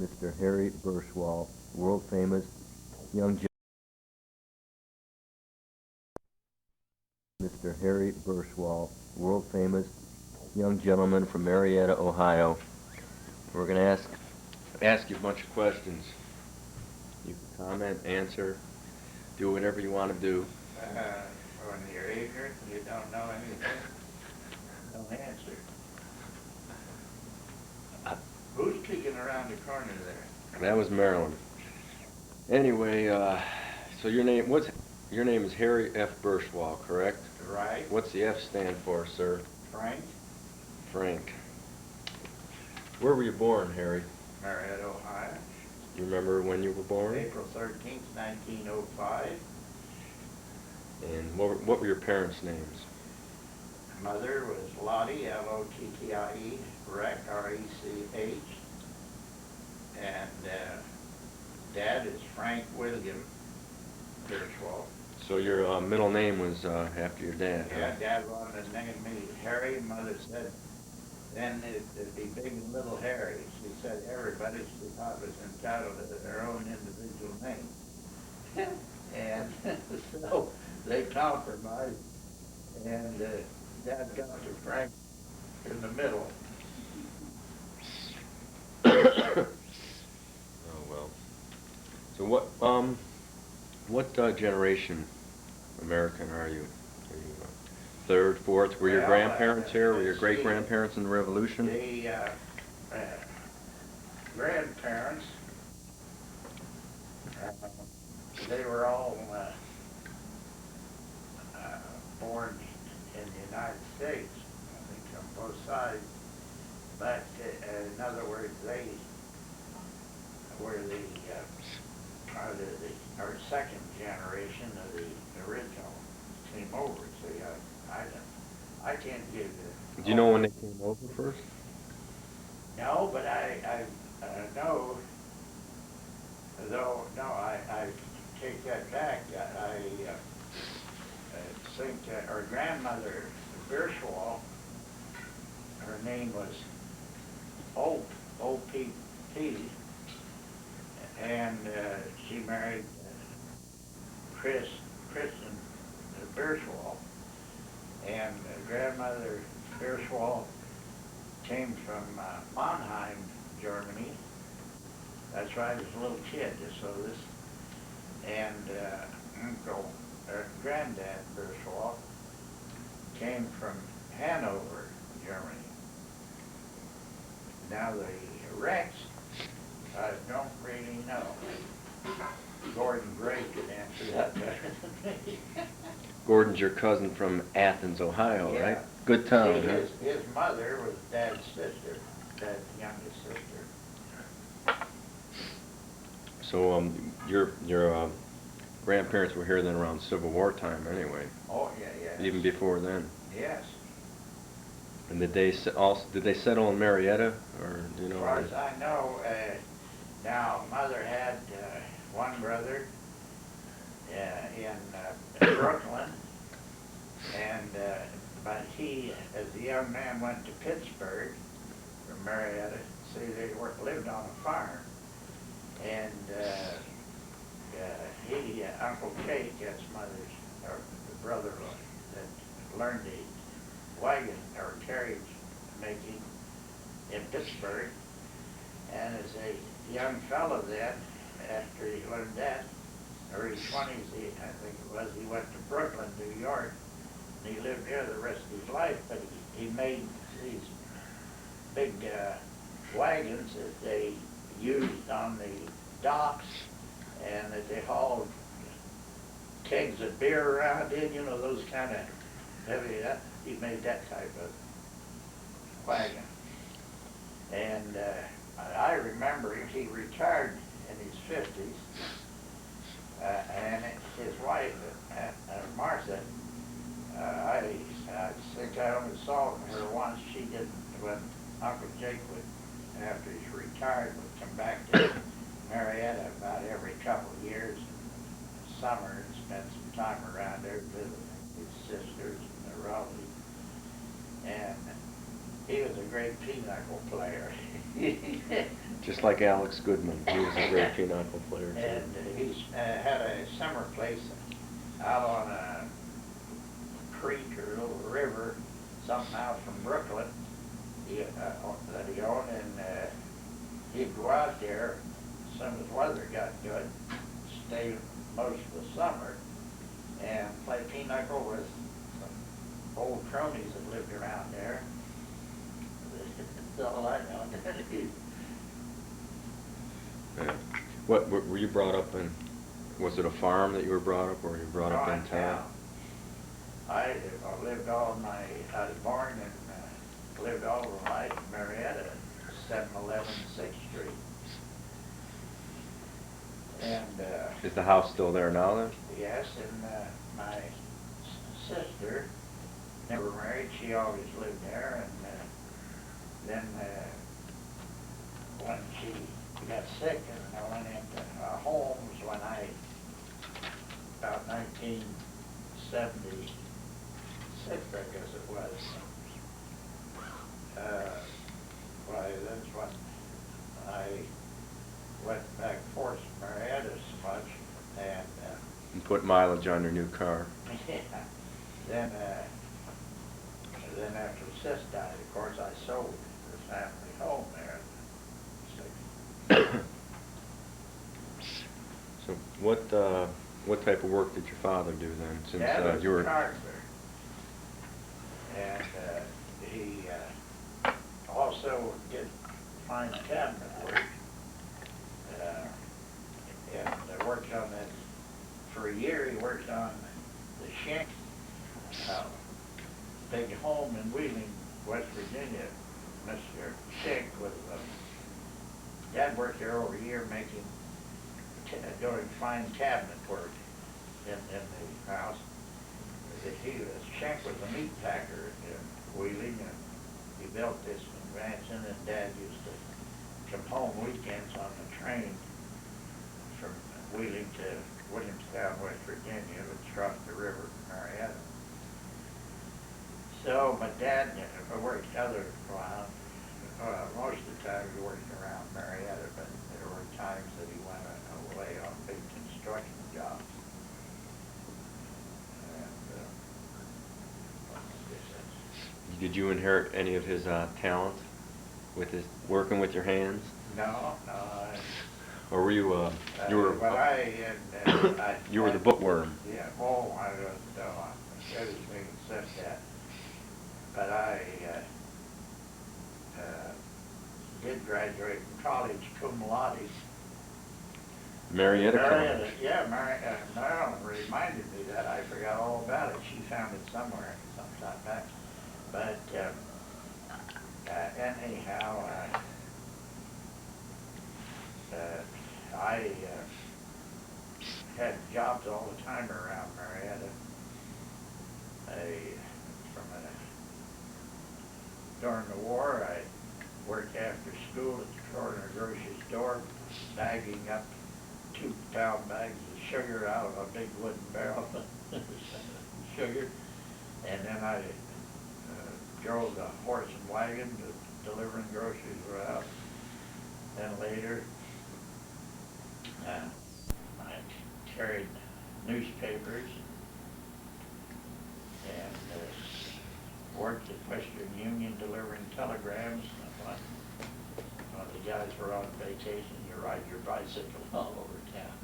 Mr. Harry Bierschwal, world famous young Mr. Harry Bierschwal, world famous young gentleman from Marietta, Ohio. We're going to ask you a bunch of questions. You can comment, answer, do whatever you want to do. When you're ignorant, you don't know anything, don't answer. Who's peeking around the corner there? That was Marilyn. Anyway, so your name is Harry F. Bierschwal, correct? Right. What's the F stand for, sir? Frank, Frank. Where were you born, Harry? Marietta, Ohio. You remember when you were born? April 13th, 1905. And what were your parents' names? Mother was Lottie, L-O-T-T-I-E, Rech, R-E-C-H. And Dad is Frank William Bierschwal. So your middle name was after your dad, Yeah, huh? Dad wanted to name me Harry. Mother said, then it'd be Big and Little Harry. She said everybody she thought was entitled to their own individual name. And so they compromised, and Dad got to Frank in the middle. Oh well. So what generation American are you? Are you third, fourth? Were your Well, grandparents here? Were your let's great see. grandparents in the Revolution? The grandparents, they were all born in the United States, I think on both sides. But in other words, they were our second generation of the original came over. See, I can't give you. Do you know when they came over first? No, but I know, though, no, I take that back. I think our grandmother, Bierschwal, her name was O-P-P, and she married Kristen Bierschwal, and grandmother Bierschwal came from Mannheim, Germany. That's right, as a little kid, so this, and granddad Bierschwal came from Hanover, Germany. Now the Rex, I don't really know. Gordon Gray could answer that better than me. Gordon's your cousin from Athens, Ohio, Yeah. right? Good town, See, huh? his mother was Dad's sister, Dad's youngest sister. So your grandparents were here then around Civil War time, anyway. Oh yeah, yeah. Even before then. Yes. And did they settle in Marietta, or do you know? As far as I know, now Mother had one brother in Brooklyn, and but he, as a young man, went to Pittsburgh from Marietta. See, they lived on a farm, and Uncle Jake, that's Mother's or brother that learned the wagon or carriage making in Pittsburgh, and as a young fellow then, after he learned that, or his 20s, I think it was, he went to Brooklyn, New York, and he lived there the rest of his life, but he made these big wagons that they used on the docks, and that they hauled kegs of beer around in, you know, those kind of heavy, he made that type of wagon. And I remember he retired in his 50s, and his wife, Martha, I think I only saw her once. She didn't, when Uncle Jake would, after he's retired, would come back to Marietta about every couple of years in the summer and spend some time around there visiting his sisters and their relatives. And he was a great pinochle player. Just like Alex Goodman, he was a great pinochle player too. And he's had a summer place out on a creek or a little river, something out from Brooklyn, that he owned, and he'd go out there as soon as weather got good, stay most of the summer, and play pinochle with some old cronies that lived around there. That's all I know. Yeah. What were you brought up in? Was it a farm that you were brought up, or were you brought up in town? I lived all my, I was born and lived all of my life in Marietta, 711 6th Street. And Is the house still there now then? yes, and my sister never married. She always lived there, and then when she got sick and I went into homes when about 1976, I guess it was. Why, that's when I went back and forth to Marietta so much, And put mileage on your new car. yeah. Then after Sis died, of course, I sold the family home there. So what type of work did your father do then? Since Dad was you were a carpenter, and he also did fine cabinet work, and worked on that for a year. He worked on the Schenck big home in Wheeling, West Virginia. Mr. Schenck was Dad worked there over a year making doing fine cabinet work in the house. Schenck was a meat packer in Wheeling, and he built this mansion, and Dad used to come home weekends on the train from Wheeling to Williamstown, West Virginia, which crossed the river from Marietta. So my dad worked most of the time he worked around Marietta, but there were times that he went away on big construction jobs. And, Did you inherit any of his talent with his working with your hands? no. Or were you you were But you were the bookworm? Yeah. Oh, I don't know. Everything except that. But I did graduate from college cum laude. Marietta College. Yeah, Marilyn reminded me that. I forgot all about it. She found it somewhere sometime back. But anyhow, I had jobs all the time around Marietta. During the war, I worked after school at the corner grocery store, bagging up 2-pound bags of sugar out of a big wooden barrel of sugar. And then I drove the horse and wagon to delivering groceries around. Then later, I carried newspapers and worked at Western Union delivering telegrams. When the guys were on vacation, you ride your bicycle all over town.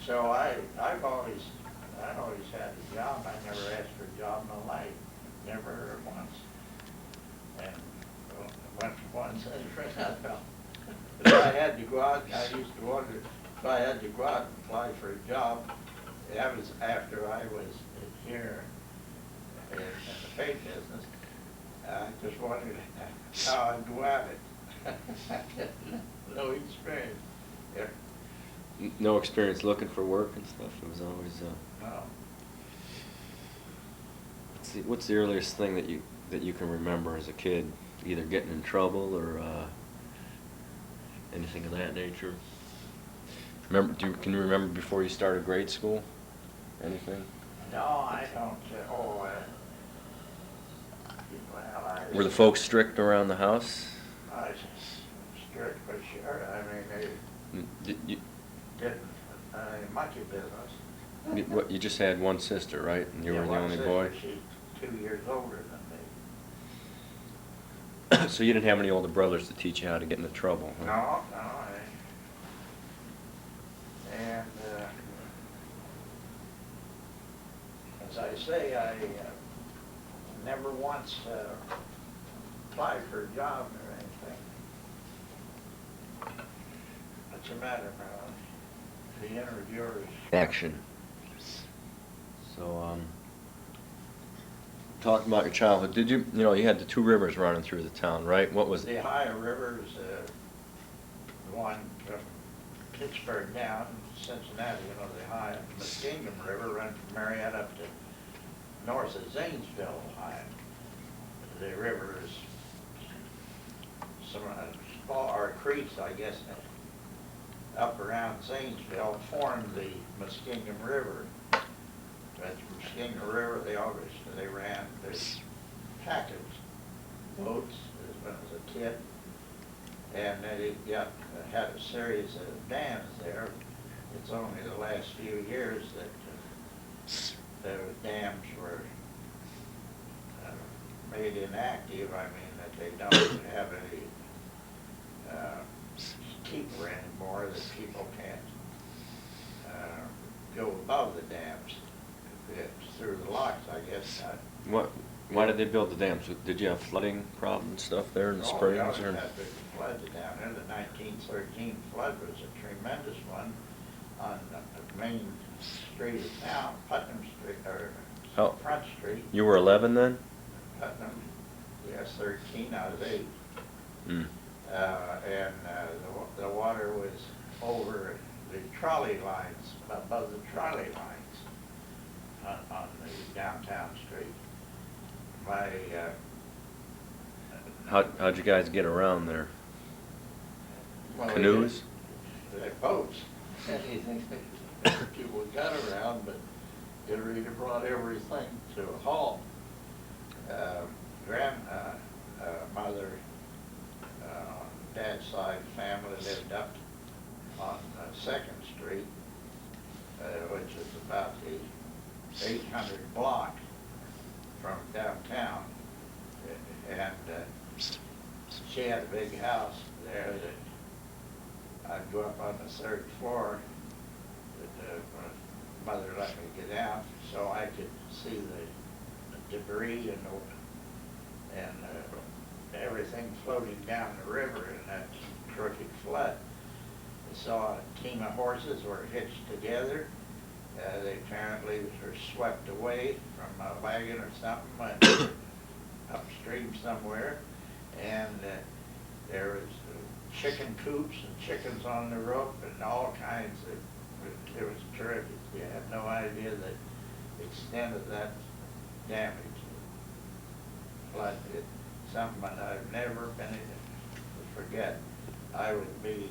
So I've always had a job. I never asked for a job in my life, never once. And went once and fell. If I had to go out, I used to wonder if I had to go out and apply for a job. That was after I was here in the paint business. I just wondered how I'd go at it. No experience. Yeah. No experience looking for work and stuff. It was always. No. What's the earliest thing that you can remember as a kid, either getting in trouble or anything of that nature? Can you remember before you started grade school? Anything? No, I don't. Well, Were the folks strict around the house? Strict, but sure, I mean, they didn't, monkey business. You just had one sister, right? And you Yeah, were the one only sister, boy? She's 2 years older than me. So you didn't have any older brothers to teach you how to get into trouble, huh? No, and as I say, I never once applied for a job or anything. What's the matter, Marilyn? The interviewers. Action. So, talking about your childhood, did you you had the two rivers running through the town, right? What was The Ohio River's one from Pittsburgh down, Cincinnati, the Ohio. The Muskingum River runs from Marietta up to north of Zanesville, Ohio. The river is some small, or creeks, I guess, up around Zanesville form the Muskingum River. But Muskingum River, they ran their package boats when I was a kid, and they had a series of dams there. It's only the last few years that those dams were made inactive. I mean, that they don't have any keeper anymore, that people can't go above the dams. It's through the locks, I guess. Why did they build the dams? Did you have flooding problems and stuff there in the springs? Oh, yeah, we had big floods down there. The 1913 flood was a tremendous one on the main street of town, Putnam Street, or Front Street. You were 11 then? Putnam, yes, 13, I was 8. Mm. The water was over the trolley lines, above the trolley lines on the downtown street. How'd you guys get around there? Well, Canoes? They boats. Anything people got around, but it really brought everything to a halt. Grandmother, dad's side family lived up on 2nd Street, which is about the 800 block from downtown, and she had a big house there that I'd go up on the 3rd floor. Mother let me get out so I could see the debris and everything floating down the river in that terrific flood. I saw a team of horses were hitched together. They apparently were swept away from a wagon or something upstream somewhere, and there was chicken coops and chickens on the rope and all kinds of. It was terrific. You have no idea the extent of that damage. Flood. It's something I've never been able to forget. I would be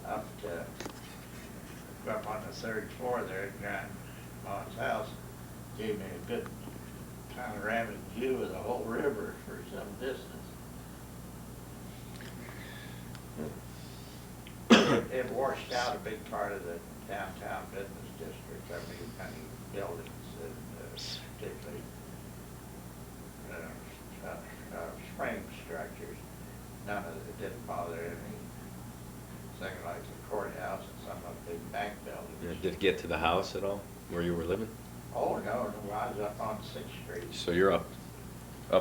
up on the 3rd floor there at Grandma's house. Gave me a good panoramic view of the whole river for some distance. It washed out a big part of the downtown business district. I mean, many buildings, particularly frame structures. None of it didn't bother any. Second, like the courthouse and some of the big bank buildings. Yeah, did it get to the house at all, where you were living? Oh, no, I was up on 6th Street. So you're up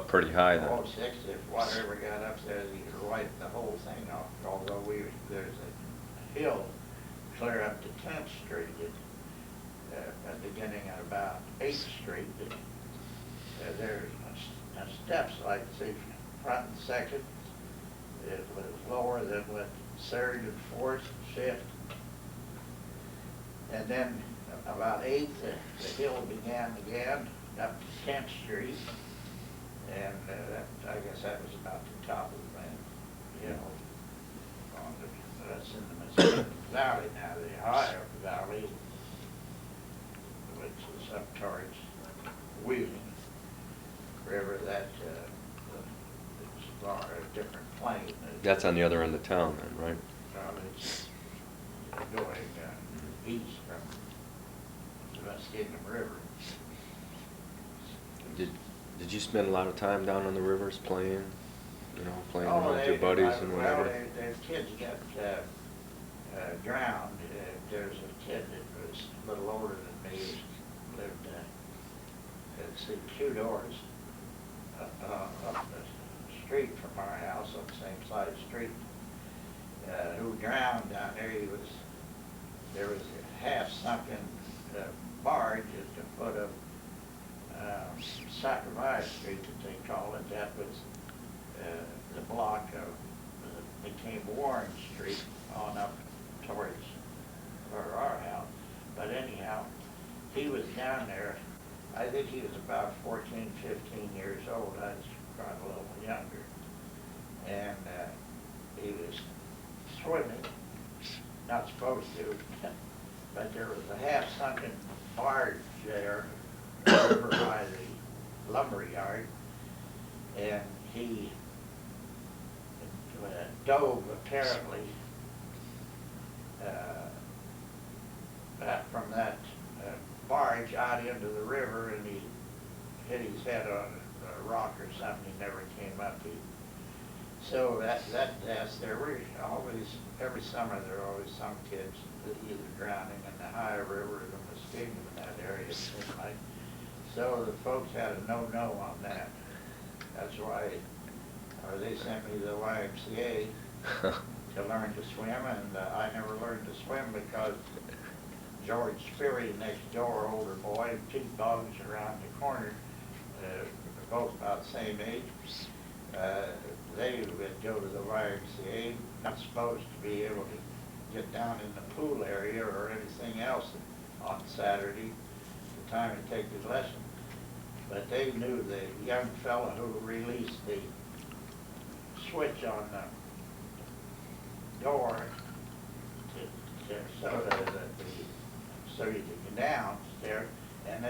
pretty high then? Oh, 6th, if water ever got up there, you could wipe the whole thing off. Although there's a hill clear up to 10th Street, beginning at about 8th Street. There's steps like, see, front and 2nd. It was lower than what 3rd and 4th and 5th. And then about 8th, the hill began again up to 10th Street. And I guess that was about the top of the hill. That's in the Mississippi Valley now, the Ohio Valley, which is up towards Wheeling River. That a different plane. That's on the other end of town then, right? It's going east from the Muskingum River. Did you spend a lot of time down on the rivers playing? You know, playing around with your buddies and whatever? Well, the kids got drowned. There's a kid that was a little older than me, lived, let's see, 2 doors up the street from our house on the same side of the street, who drowned down there. There was a half-sunken barge at the foot of Sacrifice Street, that they call it. That was the block of became Warren Street on up towards our house. But anyhow, he was down there. I think he was about 14, 15 years old. I was probably a little younger. And he was swimming, not supposed to, but there was a half-sunken barge there over by the lumber yard, and he dove apparently from that barge out into the river, and he hit his head on a rock or something. He never came up. So that death, there were always, every summer there were always some kids that either drowning in the Ohio River or the Muskingum in that area, it seemed like. So the folks had a no-no on that. That's why, or they sent me to the YMCA to learn to swim, and I never learned to swim because George Sperry next door, older boy, and Pete Boggs around the corner, both about the same age, they would go to the YMCA, not supposed to be able to get down in the pool area or anything else on Saturday, the time to take his lesson. But they knew the young fella who released the switch on the door so you could get down there, and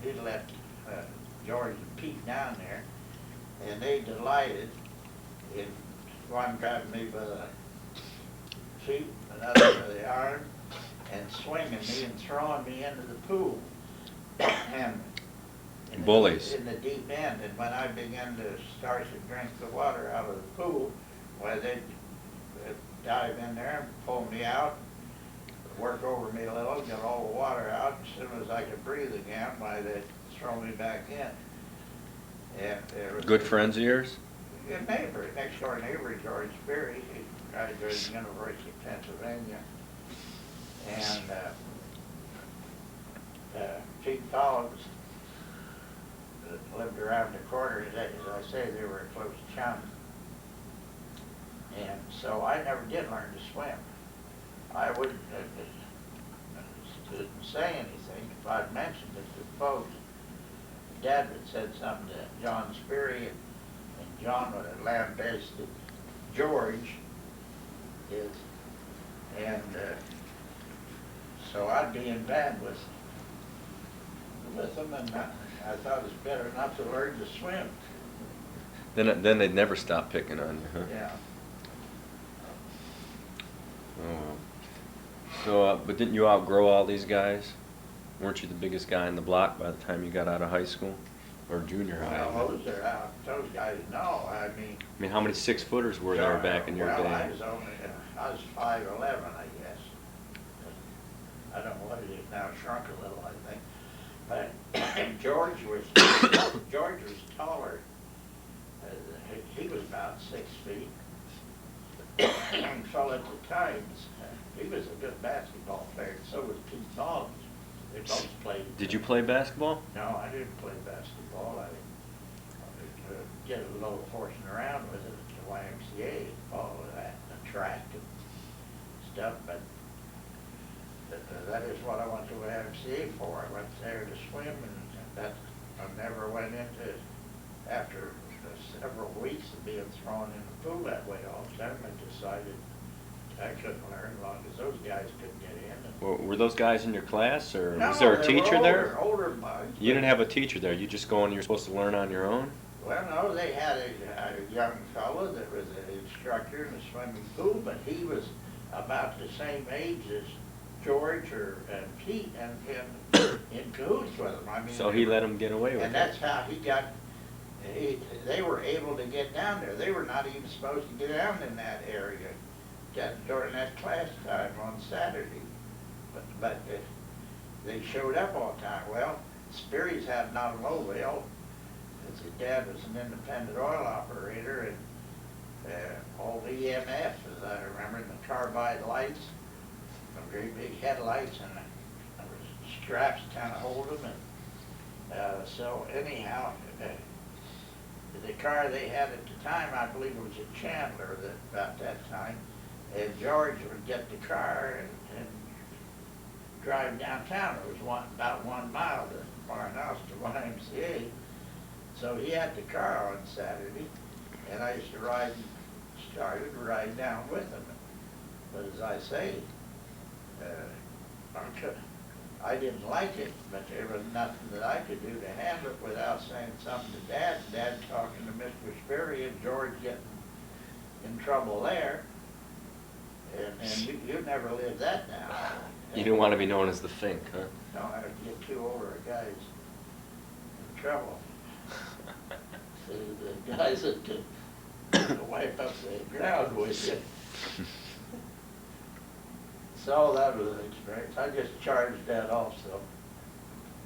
he let George and Pete down there, and they delighted in one grabbing me by the feet, another by the arm, and swinging me and throwing me into the pool. And bullies. In the deep end, and when I began to start to drink the water out of the pool, why they'd dive in there and pull me out, work over me a little, get all the water out. As soon as I could breathe again, why they'd throw me back in. And there was Good friends of yours? a neighbor, next door neighbor, George Sperry. He graduated from the University of Pennsylvania. And Pete Boggs lived around the corner. As I say, they were a close chum. And so I never did learn to swim. I wouldn't didn't say anything if I'd mentioned it to folks. Dad had said something to John Sperry, and John would have lambasted George, and so I'd be in bed with them, and I thought it was better not to learn to swim. Then they'd never stop picking on you, huh? Yeah. Oh, well. So, but didn't you outgrow all these guys? Weren't you the biggest guy in the block by the time you got out of high school? Or junior high? Well, those guys, no, I mean, how many 6-footers were there back in your well, day? I was 5'11", I guess. I don't know what it is now, shrunk a little, I think. But George was taller. He was about 6 feet. And fell at the times. He was a good basketball player, and so was Pete Boggs. They both played. Did you play basketball? No, I didn't play basketball. I did a little horsing around with it at the YMCA, all of that, the track and stuff, but that is what I went to YMCA for. I went there to swim, and that I never went into, after several weeks of being thrown in the pool that way all the time, I decided I couldn't learn as long as those guys couldn't get in. Well, were those guys in your class, or No, was there a they teacher were there? older bugs. You didn't have a teacher there. You just go and you're supposed to learn on your own? Well, no, they had a young fellow that was an instructor in the swimming pool, but he was about the same age as George and Pete, and in cahoots with them. I mean, So he let him get away with and it. that's how he got. They were able to get down there. They were not even supposed to get down in that area during that class time on Saturday, but they showed up all the time. Well, Sperry's had an automobile. His dad was an independent oil operator, and all the EMF, as I remember, and the carbide lights, some great big headlights, and there was straps to kind of hold them. And so anyhow, the car they had at the time, I believe it was a Chandler about that time, and George would get the car and drive downtown. It was about 1 mile to our house to YMCA. So he had the car on Saturday, and I used to started to ride down with him. But as I say, I didn't like it, but there was nothing that I could do to handle it without saying something to Dad. Dad talking to Mr. Sperry and George getting in trouble there. And you never lived that down. You didn't want to be known as the Fink, huh? Don't have to get too older guys in trouble. The guys that could wipe up the ground with you. So that was an experience. I just charged that also.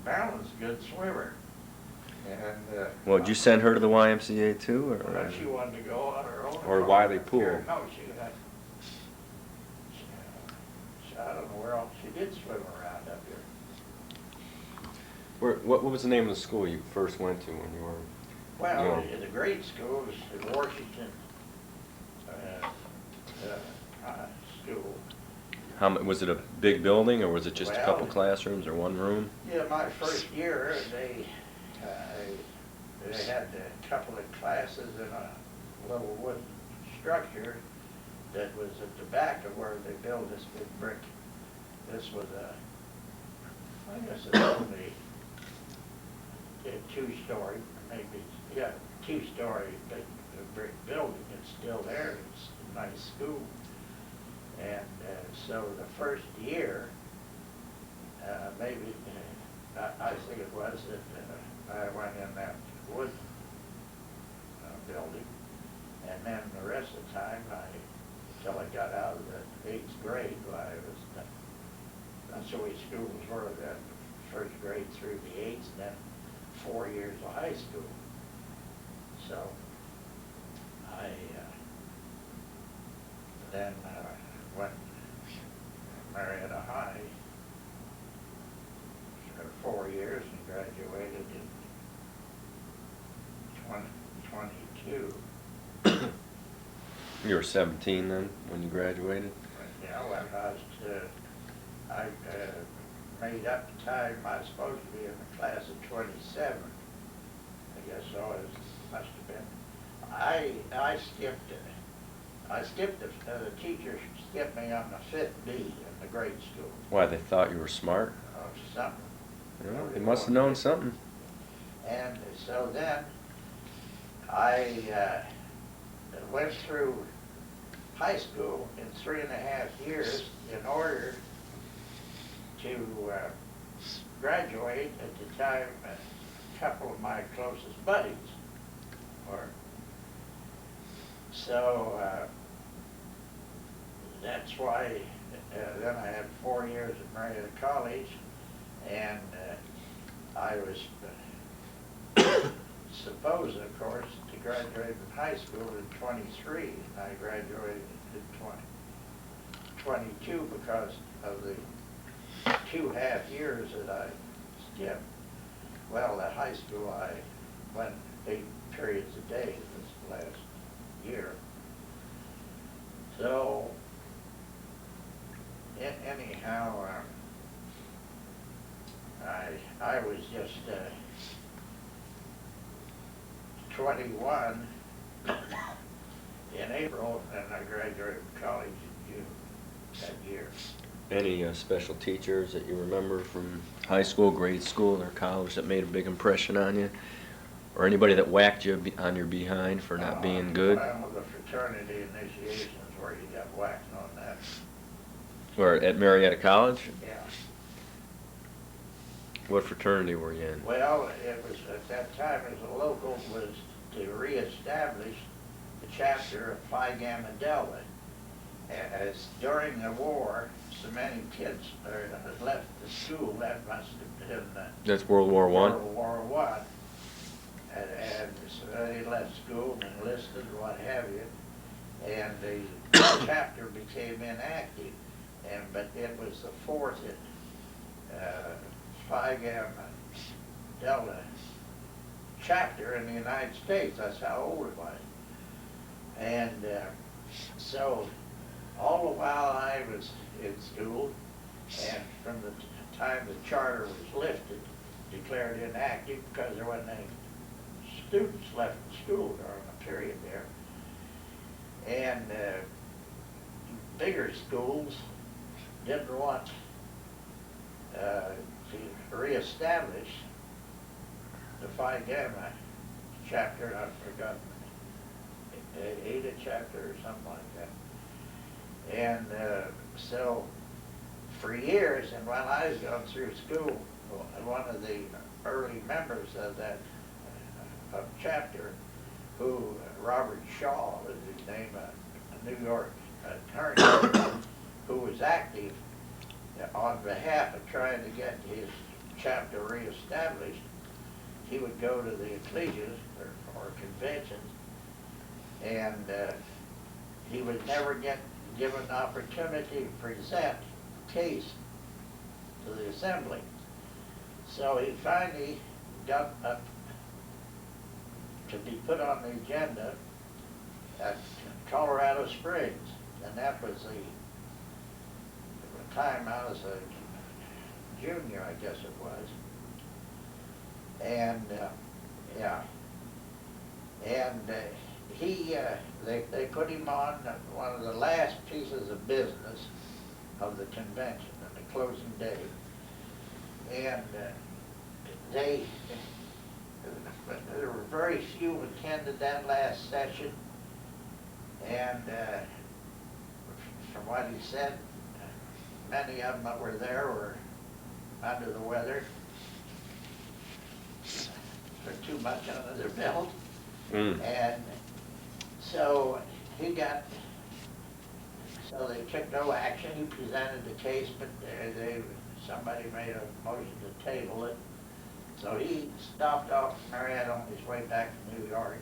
Marilyn's a good swimmer. And Well, did you send her to the YMCA too, well, she wanted to go on her own. Or Wiley Pool? No, I don't know where else. She did swim around up here. What was the name of the school you first went to when you were? Well, the grade school was in Washington school. Was it a big building, or was it just a Well, couple classrooms, or one room? Yeah, my first year, they had a couple of classes in a little wooden structure that was at the back of where they built this big brick. This was I guess it's only a two-story, maybe, yeah, two-story big brick building. It's still there. It's a nice school. And so the first year, maybe, I think it was that I went in that wood building, and then the rest of the time, until I got out of the 8th grade, that's the way schools were then, first grade through the 8th, and then 4 years of high school. So I then went to Marietta High for 4 years and graduated in 2022. You were 17 then when you graduated? Yeah, when I made up the time I was supposed to be in the class of 27. I guess so. It must have been. I skipped the teacher skipped me on the 5th B in the grade school. Why, they thought you were smart? Or something. Well, they must have known something. And so then I went through high school in 3.5 years in order to graduate. At the time, a couple of my closest buddies were. So that's why then I had 4 years at Marietta College, and I was supposed, of course, to graduate from high school in 23, and I graduated in 22 because of the 2.5 years that I skipped. Well, at high school I went 8 periods a day this last year. So anyhow, I was just 21 in April, and I graduated from college in June that year. Any special teachers that you remember from high school, grade school, or college that made a big impression on you? Or anybody that whacked you on your behind for not being good? Well, the fraternity initiations where you got whacked on that. Or at Marietta College? Yeah. What fraternity were you in? Well, it was, at that time, as a local, was to reestablish the chapter of Phi Gamma Delta. As during the war, so many kids had left the school, that must have been That's World War I? World War I. And so they left school and enlisted, what have you, and the chapter became inactive. But it was the fourth Phi Gamma Delta chapter in the United States. That's how old it was. And so all the while I was in school, and from the time the charter was lifted, declared inactive because there wasn't any students left in school during the period there. And bigger schools didn't want to reestablish the Phi Gamma chapter, I forgot, Ada chapter or something like that. And so for years, and while I was going through school, one of the early members of that chapter, who Robert Shaw was his name, a New York attorney, who was active on behalf of trying to get his chapter reestablished. He would go to the ecclesias or conventions, and he would never get given an opportunity to present a case to the assembly. So he finally got up to be put on the agenda at Colorado Springs, and that was the time I was a junior, I guess it was. And yeah, and they put him on one of the last pieces of business of the convention on the closing day, and there were very few attended that last session, and from what he said, many of them that were there were under the weather, or too much under their belt. And so so they took no action. He presented the case, but somebody made a motion to table it. So he stopped off Marietta on his way back to New York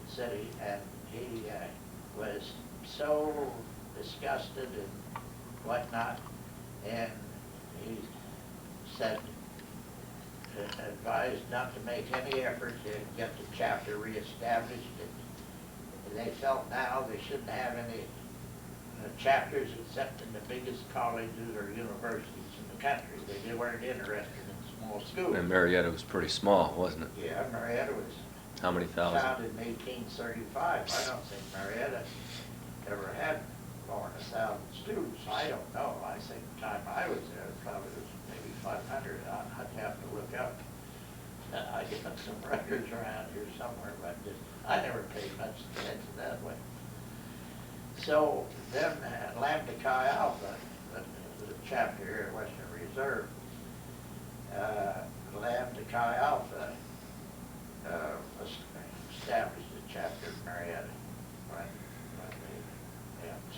City, and he was so disgusted and whatnot, and he said, advised not to make any effort to get the chapter reestablished. And they felt now they shouldn't have any chapters except in the biggest colleges or universities in the country. They weren't interested in small schools. And Marietta was pretty small, wasn't it? Yeah, Marietta was how many thousand? founded in 1835. I don't think Marietta ever had more than 1,000 students. I don't know. I think the time I was there, probably was maybe 500. I'd have to look up. I get some records around here somewhere, but I never paid much attention that way. So then Lambda Chi Alpha, the chapter here at Western Reserve, Lambda Chi Alpha established a chapter in Marietta.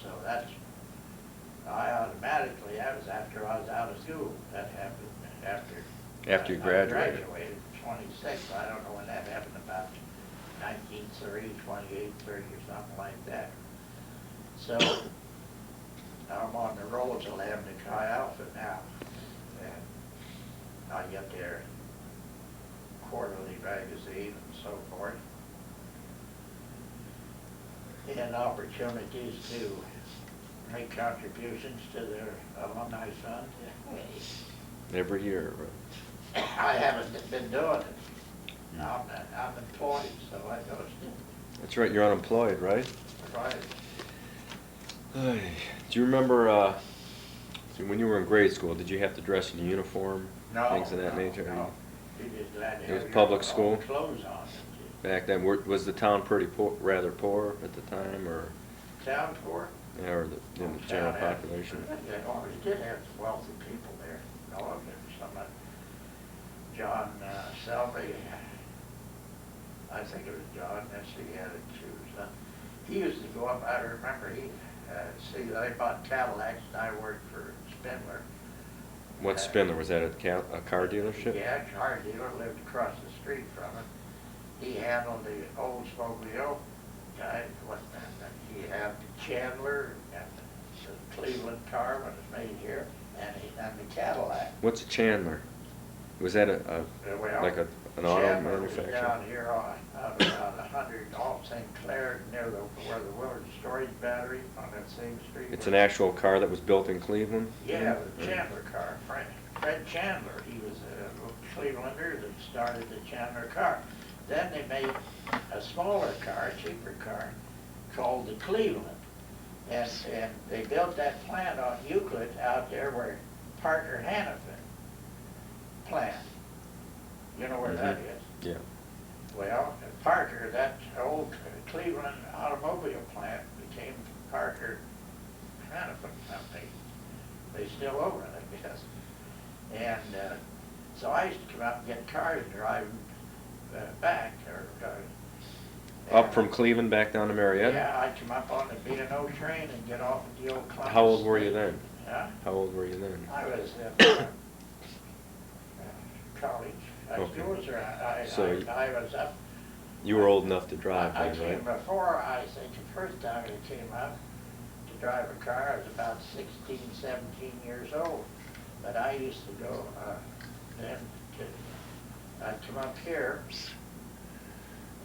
So that's, I automatically, that was after I was out of school. That happened after you graduated. I graduated at 26. I don't know when that happened, about 1930, 28, 30 or something like that. So I'm on the rolls of Lambda Chi Alpha now. And I get their quarterly magazine and so forth, and opportunities to make contributions to their alumni fund. Every year, right? I haven't been doing it. I'm employed, so I don't. That's right, you're unemployed, right? Right. Do you remember when you were in grade school, did you have to dress in a uniform? No, things of that nature? no. You'd be glad to It was have public your school? own clothes on. Back then, was the town pretty poor, rather poor at the time, or Town poor? yeah, or the general population? They always did have some wealthy people there. No, there's some, John Selby, I think it was John, that's who he had it too. So he used to go up, I remember see, they bought Cadillacs and I worked for Spindler. What Spindler, was that a car dealership? Yeah, a car dealer, lived across the street from it. He handled the Oldsmobile guy, he had the Chandler and the Cleveland car when it was made here, and the Cadillac. What's a Chandler? Was that Well, like an auto Chandler was manufacturer? down here on about 100 off St. Clair, near where the Willard Storage Battery on that same street. It's an actual car that was built in Cleveland? Yeah, the Chandler car. Fred Chandler, he was a Clevelander that started the Chandler car. Then they made a smaller car, a cheaper car, called the Cleveland. And they built that plant on Euclid out there where Parker Hannafin plant. You know where that is? Yeah. Well, Parker, that old Cleveland automobile plant became Parker Hannafin Company. They still own it, I guess. And so I used to come out and get cars and drive back. Up from Cleveland back down to Marietta? Yeah, I'd come up on the B&O train and get off at the old Columbus. How old were you then? Huh? How old were you then? I was at college. Okay. I was up. You were old enough to drive I then, came right? before, I think the first time I came up to drive a car, I was about 16, 17 years old. But I used to go then I'd come up here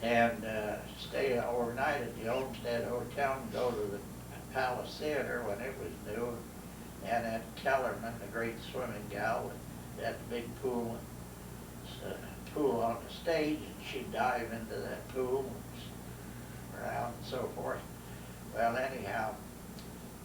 and stay overnight at the Olmsted Hotel and go to the Palace Theater when it was new. And at Kellerman, the great swimming gal, that big pool on the stage, and she'd dive into that pool around and so forth. Well, anyhow,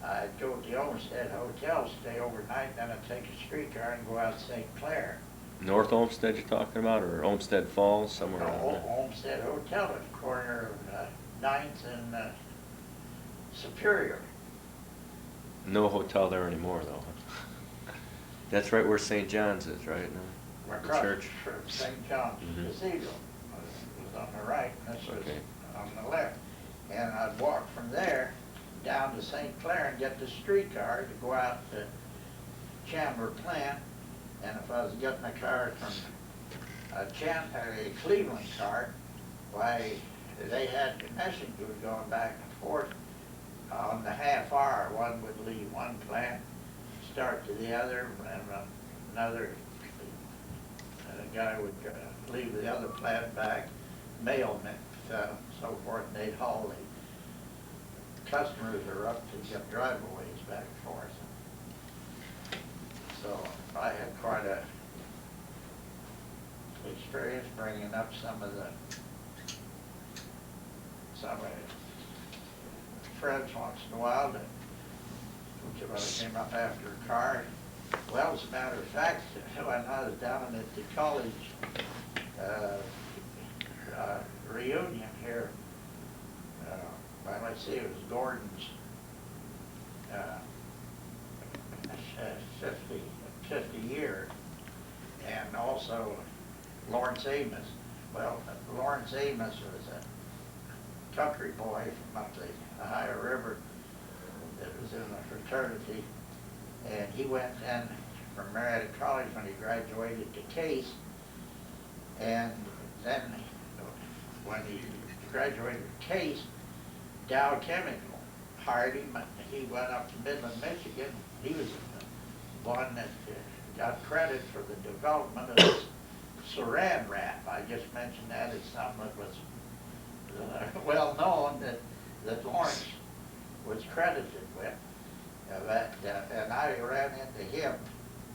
I'd go to the Olmsted Hotel, stay overnight, then I'd take a streetcar and go out to St. Clair. North Olmsted you're talking about, or Olmsted Falls, somewhere around there? Olmsted Hotel at the corner of 9th and Superior. No hotel there anymore, though. That's right where St. John's is, right? No? We're The across church? from St. John's Mhm. Cathedral. It was on the right, and this was Okay. on the left. And I'd walk from there down to St. Clair and get the streetcar to go out to Chandler Plant. And if I was getting a car from a Cleveland car, why, they had messengers going back and forth on the half hour. One would leave one plant, start to the other, and another guy would leave the other plant back, mailmen, so forth, and they'd haul the customers are up to get driveaways back and forth. So I had quite a experience bringing up some of friends once in a while that came up after a car. Well, as a matter of fact, when I was down at the college reunion here, well, let's see, it was Gordon's 50 year, and also Lawrence Amos. Well, Lawrence Amos was a country boy from up the Ohio River that was in the fraternity, and he went then from Marietta College when he graduated to Case, and then when he graduated to Case, Dow Chemical hired him. He went up to Midland, Michigan. He was the one that got credit for the development of this saran wrap. I just mentioned that as something that was well known that Lawrence was credited with. And I ran into him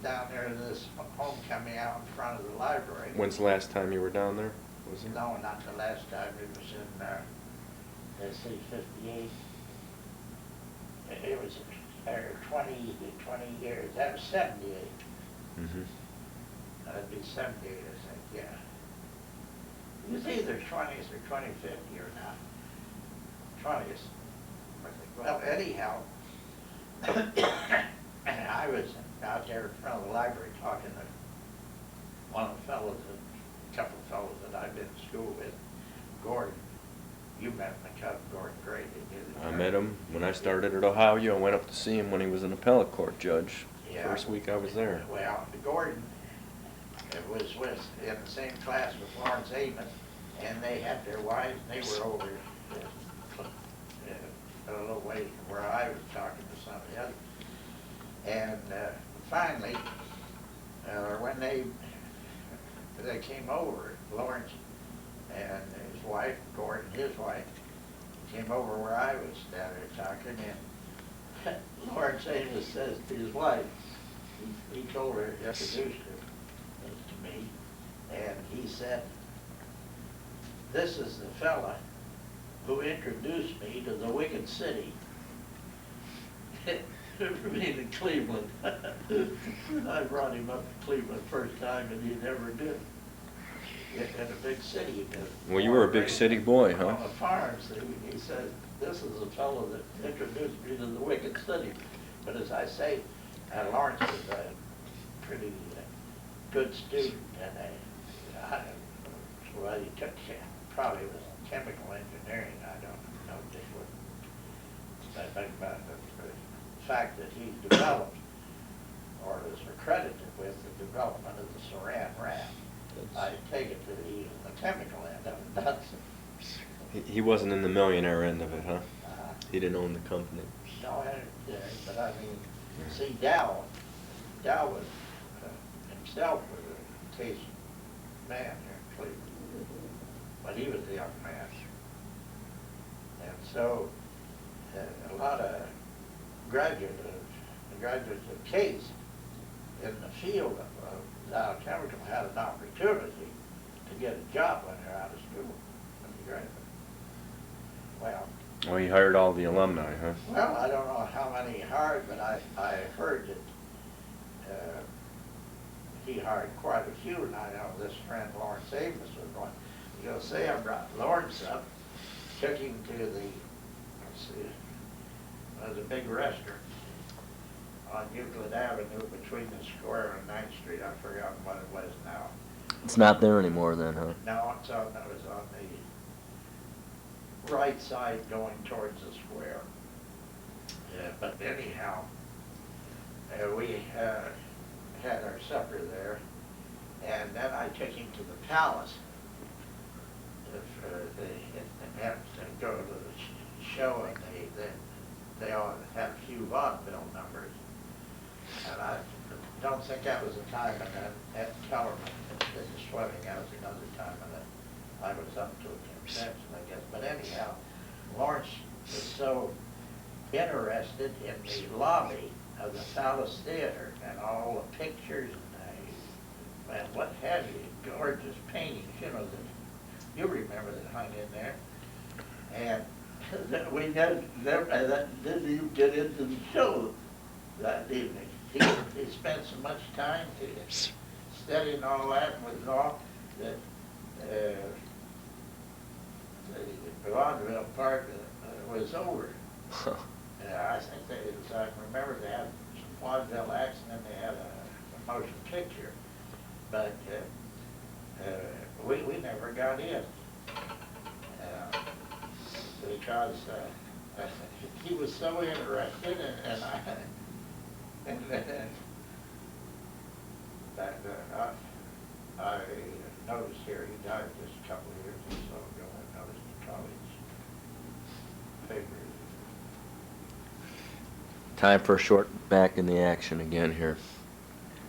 down there at this homecoming out in front of the library. When's the last time you were down there? Was it? No, not the last time. It was in, let's see, 58. It was 20 years. That was 78. Mm-hmm. That'd be 78, I think. Yeah. He was either 20th or 25th year now. 20th. Well, anyhow, I was out there in front of the library talking to one of the fellows, a couple of fellows that I've been in school with, Gordon. You met McCutcheon, Gordon Gray, didn't you? I met him when I started at Ohio. I went up to see him when he was an appellate court judge. Yeah. First week I was there. Well, Gordon was in the same class with Lawrence Amos, and they had their wives, and they were over a little way from where I was talking to some of the others. And finally, when they came over, Lawrence and his wife, Gordon, his wife, came over where I was standing there talking, and Lawrence Amos says to his wife, he told her, introduced her to me, and he said, "This is the fella who introduced me to the Wicked City." Meaning Cleveland. I brought him up to Cleveland first time, and he never did. In a big city. Well, you were a big city boy, huh? On the farms, he said, "This is the fellow that introduced me to the Wicked City." But as I say, Lawrence was a pretty good student, and well, he took probably was chemical engineering. I don't know just what I think about the fact that he developed or is accredited with the development of the Saran wrap. I take it to the chemical end of it. That's He wasn't in the millionaire end of it, huh? He didn't own the company. no, but I mean, see, Dow was himself was a case man here in Cleveland, but he was a young man, and so a lot of graduates of Case in the field of Dow Chemical had an opportunity to get a job when they're out of school, when they graduated. Well, he hired all the alumni, huh? Well, I don't know how many he hired, but I heard that he hired quite a few, and I know this friend Lawrence Amos was one. You know, say I brought Lawrence up, took him to the big restaurant on Euclid Avenue between the square and 9th Street. I've forgotten what it was now. It's not there anymore then, huh? No, it was on the right side going towards the square. But anyhow, we had our supper there, and then I took him to the Palace. They had to go to the show, and they all had a few vaudeville numbers. And I don't think that was the time, and then at Kellerman, in the swimming, that was another time, and then I was up to it since, I guess. But anyhow, Lawrence was so interested in the lobby of the Palace Theater and all the pictures and what have you, gorgeous paintings, you know, that you remember that hung in there. And we didn't even get into the show that evening. He spent so much time studying all that, and was all that the vaudeville part was over. I think I remember they had some vaudeville acts, and then they had a motion picture, but we never got in because he was so interested, and I noticed here, he died just a couple of years or so ago. I noticed the college papers. Time for a short back in the action again here.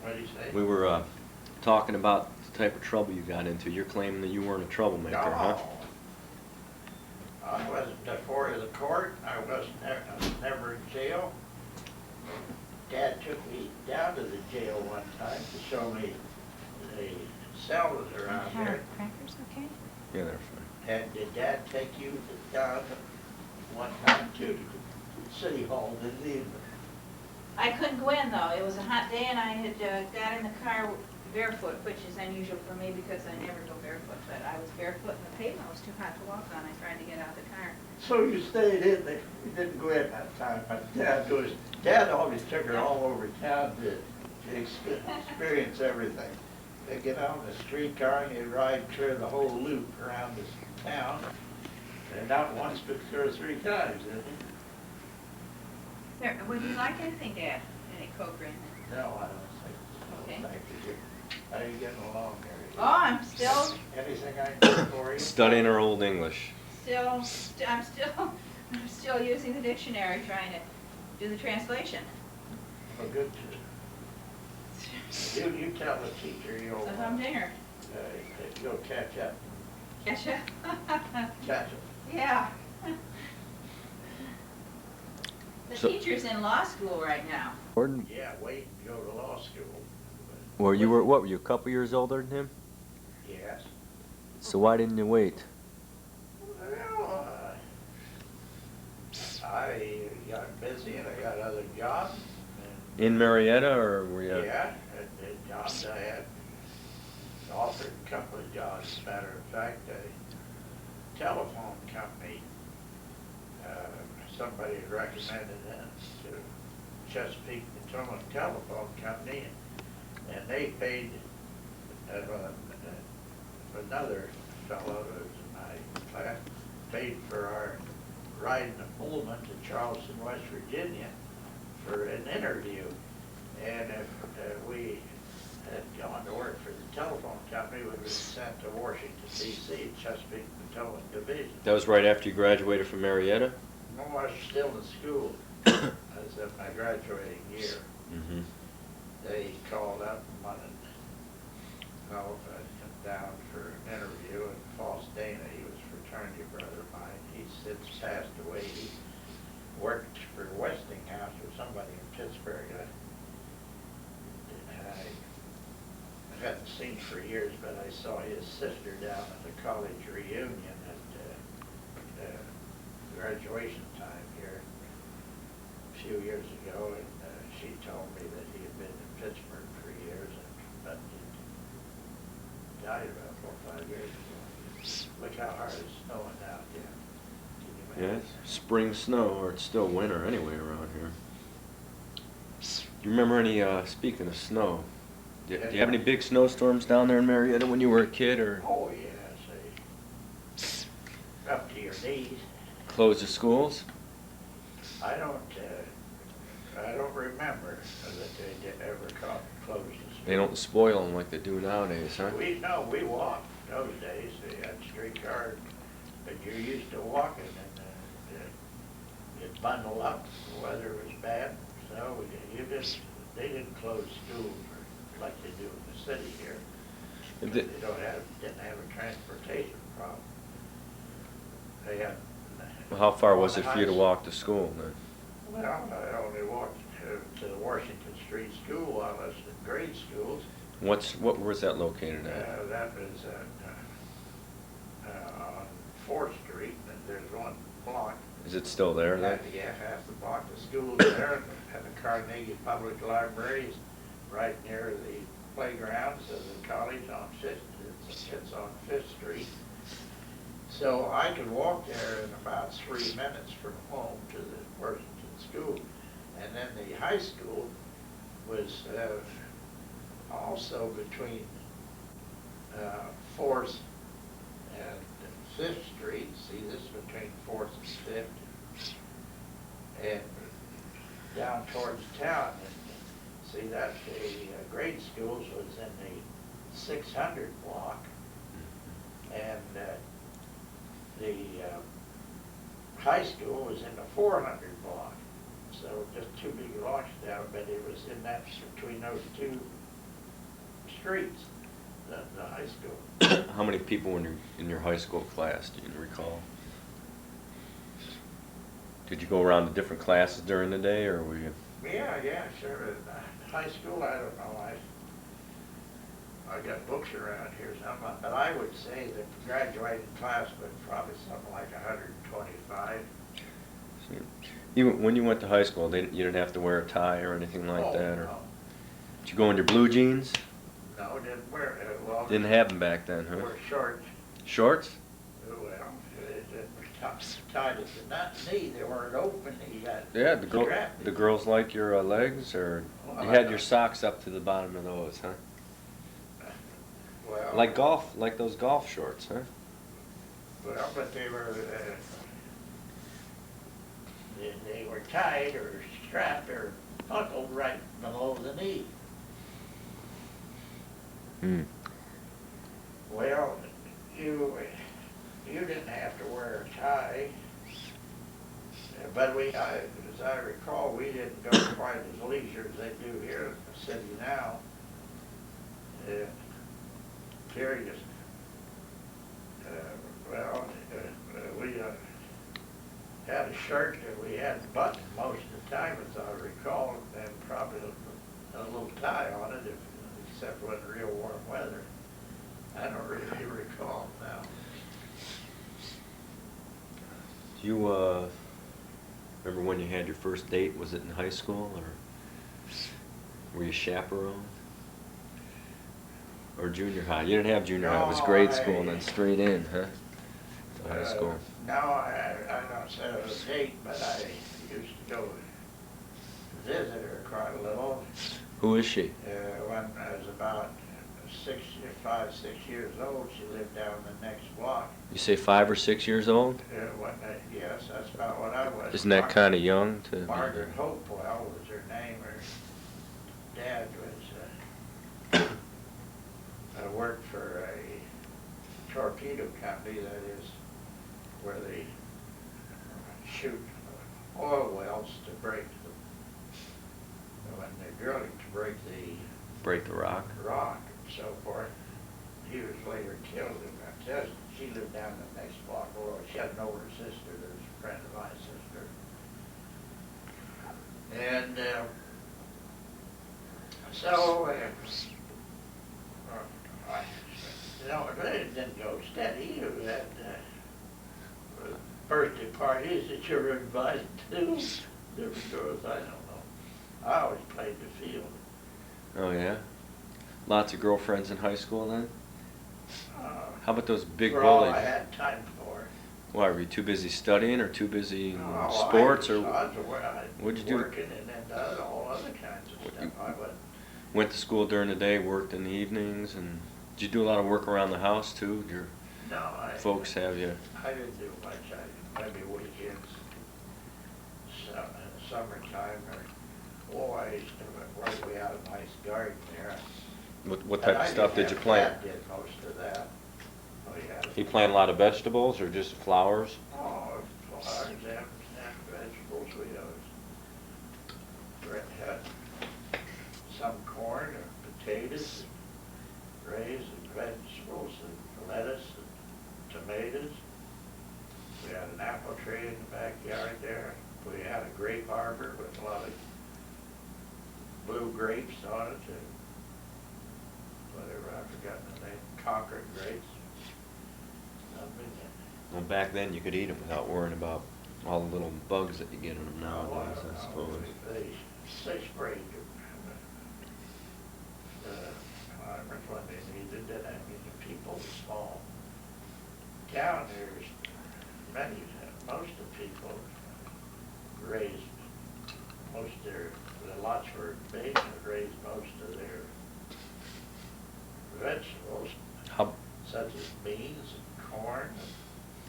What did you say? We were talking about the type of trouble you got into. You're claiming that you weren't a troublemaker, huh? I wasn't before the court. I was never in jail. Dad took me down to the jail one time to show me the cells around here. Crackers, okay? Yeah, they're fine. And did Dad take you down one time to the City Hall, didn't he? I couldn't go in though. It was a hot day and I had got in the car barefoot, which is unusual for me because I never go barefoot, but I was barefoot and the pavement was too hot to walk on. I tried to get out the car. So you stayed in there, you didn't go in that time, but Dad always took her all over town to experience everything. They get on the streetcar and you ride clear the whole loop around this town, and not once but 2 or 3 times, didn't you? There, would you like anything, Dad? Any Coke or anything? No, I don't think so. Okay. Thank you. How are you getting along, Mary? Oh, I'm still, Anything I can do for you? Studying her Old English. I'm still using the dictionary trying to do the translation. Oh, good. You tell the teacher So humdinger. you'll catch up. Getcha? Catch up. Yeah. The So- teacher's in law school right now. Gordon, Yeah, wait and go to law school. what were you, a couple years older than him? Yes. So why didn't you wait? Well, I got busy and I got other jobs. In Marietta, or were you? Yeah, and jobs I had offered a couple of jobs. As a matter of fact, a telephone company, somebody had recommended it to Chesapeake Potomac Telephone Company, and they paid another fellow who was in my class, paid for our ride in the Pullman to Charleston, West Virginia for an interview. And if we had gone to work for the telephone company, we would have been sent to Washington, D.C., Chesapeake Potomac Division. That was right after you graduated from Marietta? No, I was still in school. I was at my graduating year. Mm-hmm. They called up and wanted him down for an interview, and False Dana, he was a fraternity brother of mine. He's since passed away. He worked for Westinghouse or somebody in Pittsburgh. I hadn't seen for years, but I saw his sister down at the college reunion at graduation time here a few years ago, and she told me that he had been in Pittsburgh for years, but he died about 4 or 5 years ago. Look how hard it's snowing out there. Can you Yeah, imagine? it's spring snow, or it's still winter anyway around here. Do you remember any, speaking of snow, do you have any big snowstorms down there in Marietta when you were a kid, or Oh, yes, up to your knees. closed the schools? I don't remember that they did ever close the school. They don't spoil them like they do nowadays, huh? We walked those days. They had streetcars, but you're used to walking, and you'd bundle up. The weather was bad, so they didn't close school like they do in the city here. They didn't have a transportation problem. They had. Well, how far was it for you to walk to school then? Well, I only walked to the Washington Street School while I was in grade schools. What was that located at? That was on 4th Street, and there's one block. Is it still there then? Yeah, half the block of schools there, and the Carnegie Public Library is right near the playgrounds of the college on 5th. It's on 5th Street. So I could walk there in about 3 minutes from home to the Washington School. And then the high school was also between 4th and 5th Street. See, this is between 4th and 5th. And down towards town. And see, that the grade schools was in the 600 block. And the high school was in the 400 block. So just 2 big blocks down, but it was in that, between those 2 streets, the high school. How many people were in your high school class, do you recall? Did you go around to different classes during the day, or were you? Yeah, sure. High school, I don't know. I got books around here somewhere, but I would say the graduating class was probably something like 125. Even when you went to high school, you didn't have to wear a tie or anything like Oh, that, or no. did you go in your blue jeans? No, No, didn't wear, well. Didn't have them back then, huh? Wore shorts. Shorts? Well, it was tied at the knee, they weren't open, you got Yeah, strapped. the girls like your legs, or Well, you I had don't- your socks up to the bottom of those, huh? Well. Like those golf shorts, huh? Well, but they were, they were tied or strapped or buckled right below the knee. Hmm. Well, you didn't have to wear a tie, but as I recall, we didn't go quite as leisure as they do here in the city now. Period. We had a shirt that we had buttoned most of the time, as I recall, and probably a little tie on it, except when real warm weather. I don't really recall now. Do you remember when you had your first date? Was it in high school, or were you chaperoned? Or junior high? You didn't have junior high, it was grade school and then straight in, huh? To high school. No, I don't say it was a date, but I used to go visit her quite a little. Who is she? When I was about 5, 6 years old, she lived down the next block. You say 5 or 6 years old? Yes, that's about what I was. Isn't that kind of young to? Margaret Hopewell was her name. Her dad was, I worked for a torpedo company, that is, where they shoot oil wells to break when they're drilling to break the rock. rock and so forth. He was later killed in that test. She lived down the next block. Well, she had an older sister that was a friend of my sister. And so, it didn't go steady. You had birthday parties that you were invited to. Different girls, I don't know. I always played the field. Oh yeah? Lots of girlfriends in high school then? How about those big For all bullies? I had time for. Why, were you too busy studying or too busy in No, sports? I Or what'd you do? Working and then all other kinds of stuff. I went to school during the day, worked in the evenings, and did you do a lot of work around the house too? Did your folks have you? I didn't do much. Maybe weekends, summertime, I used to we had a nice garden there. What type of stuff did you plant? Dad did most of that. You plant a lot of vegetables or just flowers? Oh, flowers and vegetables. We had some corn and potatoes, raised vegetables and lettuce and tomatoes. We had an apple tree in the backyard there. We had a grape arbor with a lot of blue grapes on it and whatever, I've forgotten the name, Concord grapes. Well, back then you could eat them without worrying about all the little bugs that you get in them nowadays, I suppose. They sprayed them. I remember when they needed it. I mean, the people, the small town, most of the people raised the lots were big and raised most of their vegetables, such as beans and corn.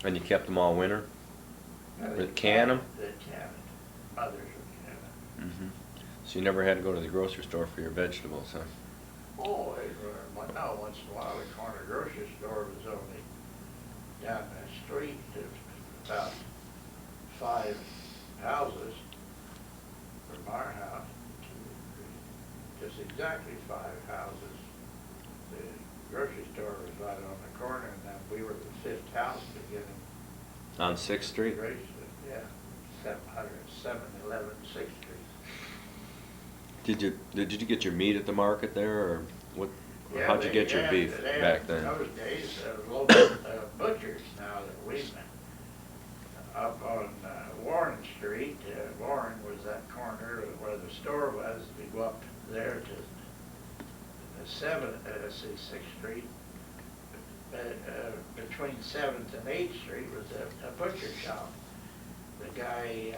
And you kept them all winter? They can them? They can it. Mothers would can it. Mm-hmm. So you never had to go to the grocery store for your vegetables, huh? Oh, no, once in a while the corner grocery store was only down the street. There's about 5 houses from our house, just exactly 5 houses. The grocery store was right on the corner, and then we were the 5th house beginning. On 6th Street? Yeah, 711 6th Street. Did you get your meat at the market there, or what? Or how'd you get your beef back then? In those days, local butchers now that we met. Up on Warren Street, Warren was that corner where the store was. We go up there to Sixth Street, between 7th and 8th Street was a butcher shop. The guy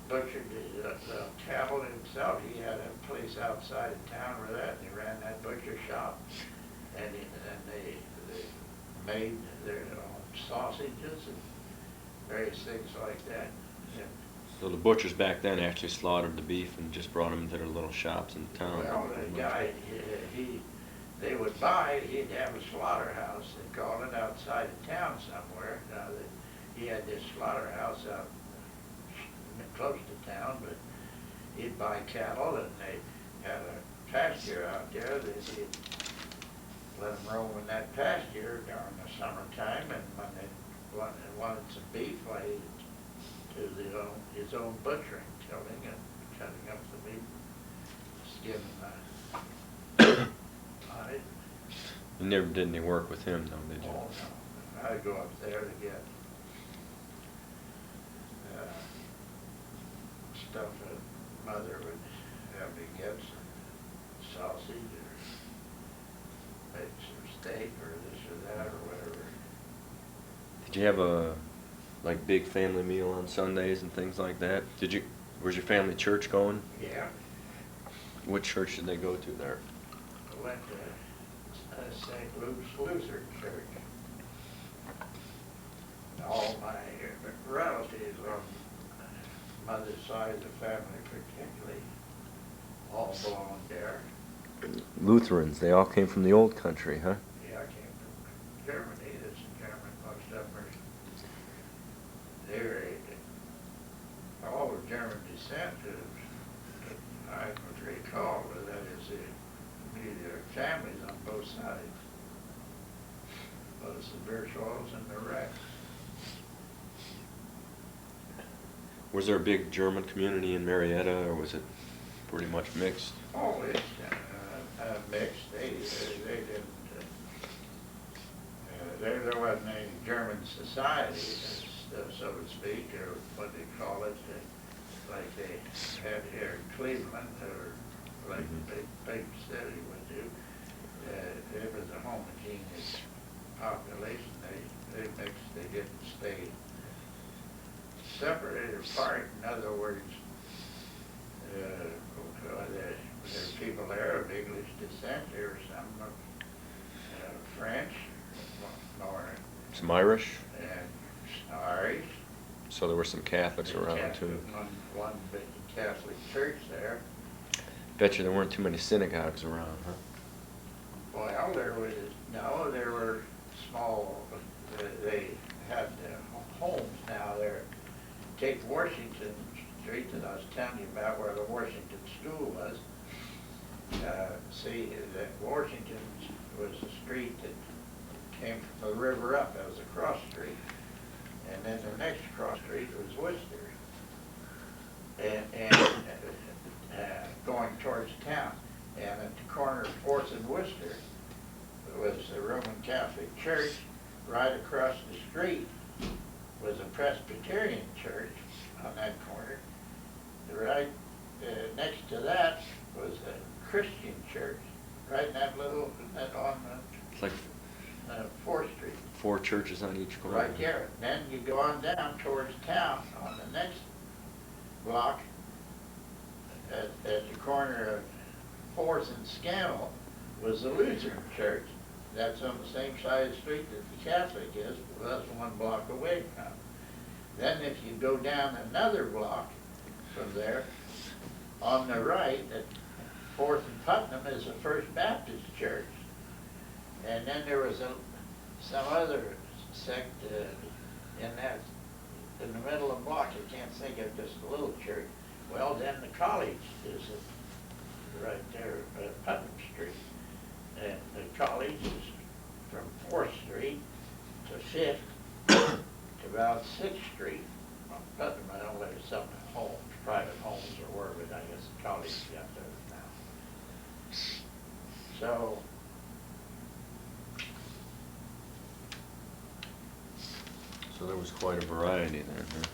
butchered the cattle himself. He had a place outside of town where he ran that butcher shop, and they made their own sausages and various things like that. And, So the butchers back then actually slaughtered the beef and just brought them to their little shops in town. well, the guy, they would buy, he'd have a slaughterhouse, they called it, outside of town somewhere. Now, he had this slaughterhouse out close to town, but he'd buy cattle, and they had a pasture out there that he'd let them roam in that pasture during the summertime, and when they wanted some beef, why, he'd do his own butchering, killing and cutting up the meat, skinning on it. You never did any work with him, though, did you? Oh, no. I'd go up there to get stuff that Mother would have me get, some sausage or make some steak or this or that or whatever. Did you have a big family meal on Sundays and things like that? Was your family church going? Yeah. What church did they go to there? I went to St. Luke's Lutheran Church. All my relatives on mother's side of the family particularly all belonged there. Lutherans, they all came from the old country, huh? Yeah, I came from Germany. There's some German, most of them they're all of German descent, as I would recall, but that is their families on both sides, both the Bierschwals and the Rex. Was there a big German community in Marietta, or was it pretty much mixed? Oh, it's mixed. They didn't. There wasn't any German society, so to speak, or what they call it, like they had here in Cleveland, or like the big city would do. It was a homogeneous population. They mixed. They didn't stay separated apart. In other words, there's people there of English descent. There were some French, more Some Irish? and Irish. So there were some Catholics around too. One big Catholic church there. Bet you there weren't too many synagogues around, huh? Well, there were small. They had homes now there. Take Washington Street that I was telling you about, where the Washington School was. See, that Washington was a street that came from the river up. That was a cross street. And then the next cross street was Worcester. And going towards town. And at the corner of 4th and Worcester was the Roman Catholic Church. Right across the street was a Presbyterian church on that corner. Right next to that was a Christian church, right in that little, on It's like 4th Street. 4 churches on each corner. Right there. Then you go on down towards town on the next block at the corner of 4th and Scannell was the Lutheran church. That's on the same side of the street that the Catholic is, but that's 1 block away from. Then if you go down another block from there, on the right at 4th and Putnam is the First Baptist Church. And then there was some other sect in the middle of the block. I can't think of, just a little church. Well, then the college is right there at Putnam Street. And the college is from 4th Street to 5th to about 6th Street. On Putnam, I know there's some homes, private homes or wherever, I guess the college got those now. So, So there was quite a variety then, huh?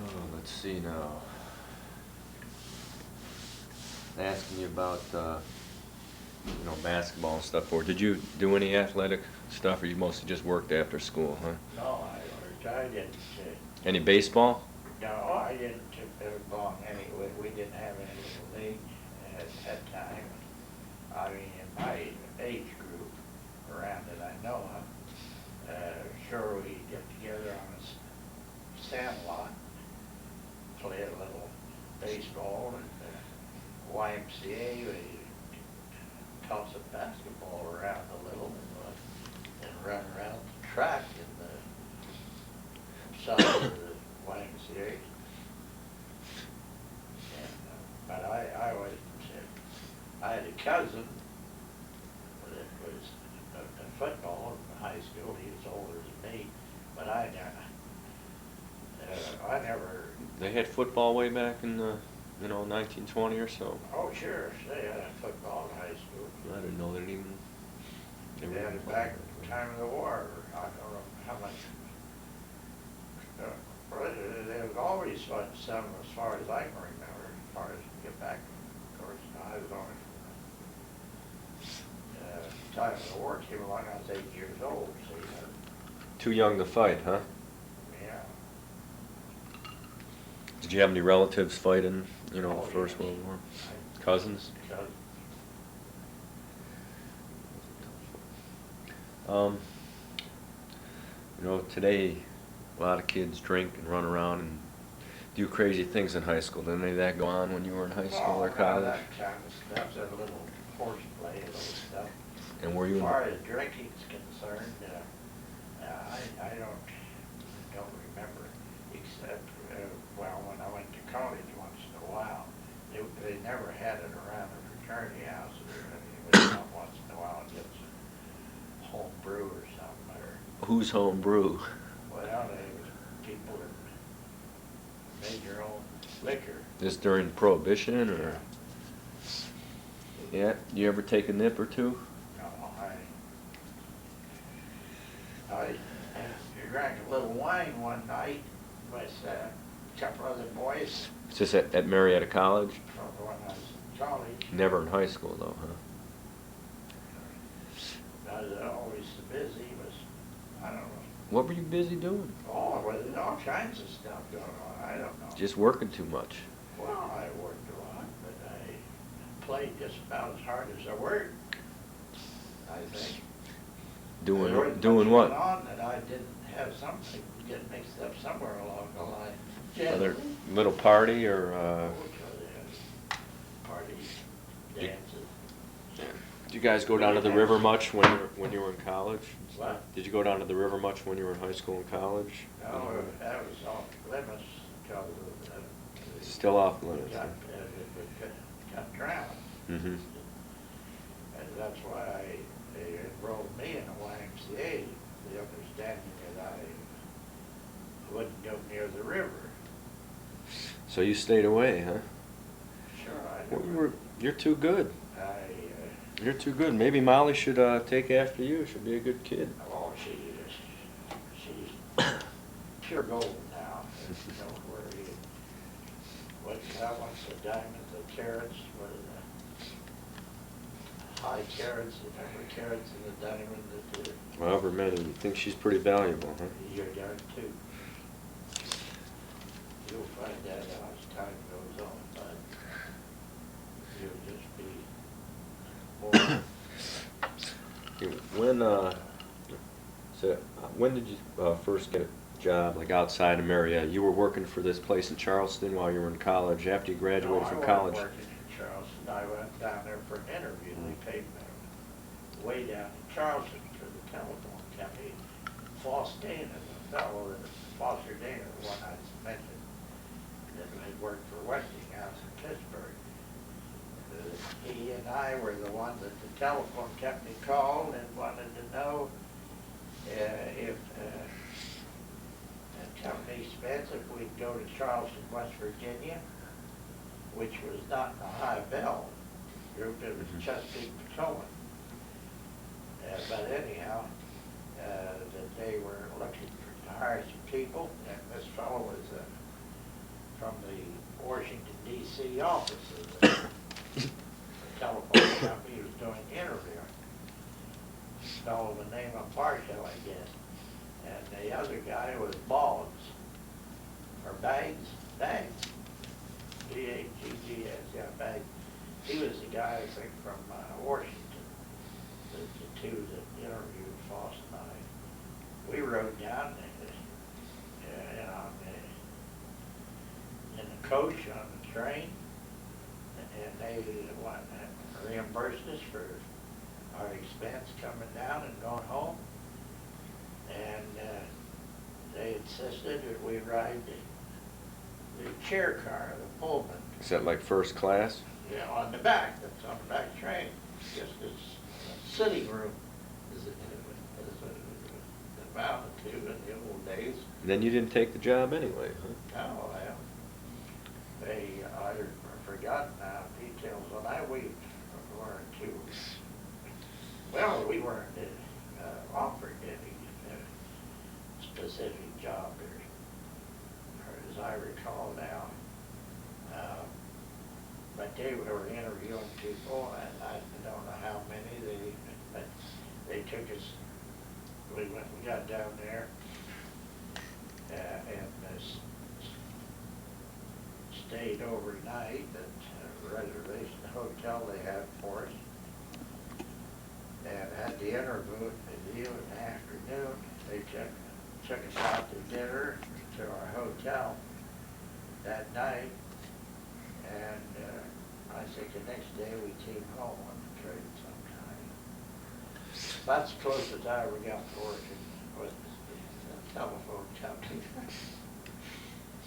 Oh, let's see now. asking you about, basketball and stuff. Or did you do any athletic stuff, or you mostly just worked after school, huh? No, I didn't. Any baseball? No, I didn't belong anyway. We didn't have any little league at that time. I mean, in my age group around that I know of, sure we get together on a sand lot, play a little baseball, and YMCA, we toss a basketball around a little and run around the track in the side of the YMCA. And, but I always said, I had a cousin that was a football in high school. He was older than me, but I never. They had football way back in the, 1920 or so. Oh, sure, they had football in high school. I didn't know that even. They had it back at the time of the war. I don't know how much. There was always some, as far as I can remember, as far as get back. Of course, I was on the time of the war came along. I was 8 years old. So Too young to fight, huh? yeah. Did you have any relatives fight in, Oh, the First yes. World War? Cousins? Today, a lot of kids drink and run around and do crazy things in high school. Did any of that go on when you were in high school or college? That kind of stuff, that little horseplay, little stuff. And were you As in? far as drinking's concerned, I don't remember, except, well, when I went to college once in a while, they never had it around the fraternity house, or anything, but once in a while, it gets home brew or something, or, Who's home brew? well, they was people that made your own liquor. This during Prohibition, or? Yeah. You ever take a nip or two? No, I drank a little wine one night with a couple other boys It's just at Marietta College? from when I was in college. Never in high school, though, huh? I was always so busy, I don't know. What were you busy doing? Oh, well, there's all kinds of stuff going on, I don't know. Just working too much. Well, I worked a lot, but I played just about as hard as I worked, I think. There wasn't much Doing what? going on that I didn't have something get mixed up somewhere along the line. Other little party or? Parties, Did- dances. Did you guys go down to the river much when you were in college? What? Did you go down to the river much when you were in high school and college? No, that was off limits because of, Still off limits. got drowned. Mm-hmm. And that's why they enrolled me in the YMCA, the understanding that I wouldn't go near the river. So you stayed away, huh? Sure, Well, you're too good. I, You're too good. Maybe Molly should take after you. She'll be a good kid. well, she's pure gold now. Don't worry. What's the diamonds, the carats, what are the high carats, the number of carats in the diamond that the, However many. You think she's pretty valuable, huh? you're young too. You'll find that out as time goes on, but you'll just be more. When did you first get a job, like outside of Marietta? You were working for this place in Charleston while you were in college. After you graduated from college. No, I wasn't working in Charleston. I went down there for an interview. They paid me way down in Charleston for the telephone company. Foss Dana, the fellow that Foster Dana, the one I mentioned, that had worked for Westinghouse in Pittsburgh. He and I were the ones that the telephone company called and wanted to know if the company expensive, we'd go to Charleston, West Virginia, which was not in the High Bell group, it was Chesapeake Patrolman. But anyhow, that they were looking to hire some people, and this fellow was from the Washington, D.C. offices. I guess. And the other guy was Boggs, or Baggs, B-A-G-G-S, yeah, Baggs. He was the guy, I think, from Washington, the two that interviewed Foss and I. We rode down in the coach on the train, and they reimbursed us for our expense coming down and going home. And they insisted that we ride the chair car, the Pullman. Is that like first class? Yeah, on the back, that's on the back train. Just as sitting room is amounted to in the old days. Then you didn't take the job anyway, huh? No, I've forgotten now details. When we weren't too, well, we weren't offered any specific job, or as I recall now. But they were interviewing people, and I don't know how many but they took us. We got down there, and stayed overnight at a reservation hotel they had for us, and had the interview in the afternoon. They took us out to dinner to our hotel that night, and I think the next day we came home on the train sometime. That's the closest I ever got to working with the telephone company.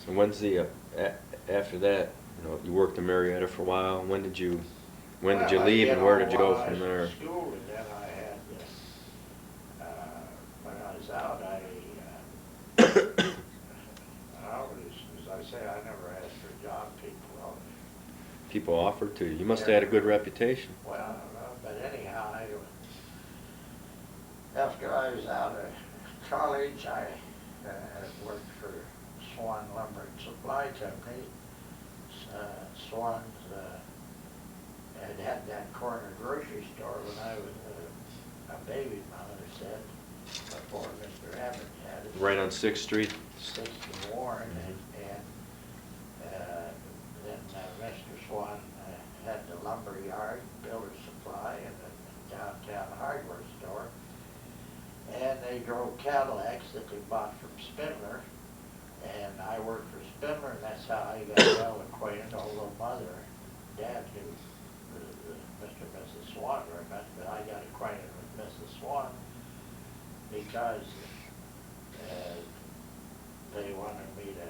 So when's the, after that, you know, you worked in Marietta for a while. When did you leave, and where did you go from there? I was in school, and then I had, when I was out, as I say, I never asked for a job. People offered to you. You must have had a good reputation. Well, but anyhow, after I was out of college, I had worked for Swan Lumber and Supply Company. Swan's had that corner grocery store when I was a baby, mother said, before Mr. Abbott had it. Right on 6th Street? 6th and Warren, and then Mr. Swan had the lumber yard, builder's supply, and the downtown hardware store. And they drove Cadillacs that they bought from Spindler, and I worked for Spindler, and that's how I got well acquainted, although Mother, Dad knew Mr. and Mrs. Swan very much, but I got acquainted with Mrs. Swan because they wanted me to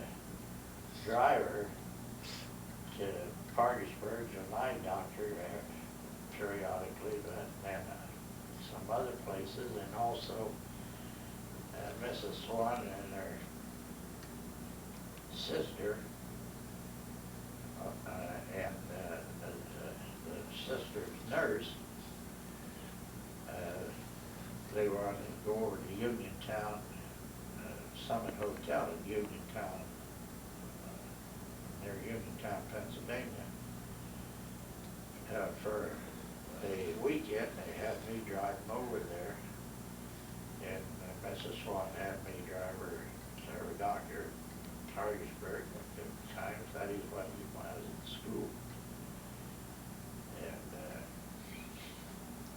drive her to Parkersburg and my doctor periodically, and some other places, and also Mrs. Swan and her sister, and the sister's nurse, they wanted to go over to Uniontown, Summit Hotel in Uniontown, near Uniontown, Pennsylvania, for a weekend. They had me drive them over there, and Mrs. Swan had me drive her to her doctor in Parkersburg at times. That is when I was in school. And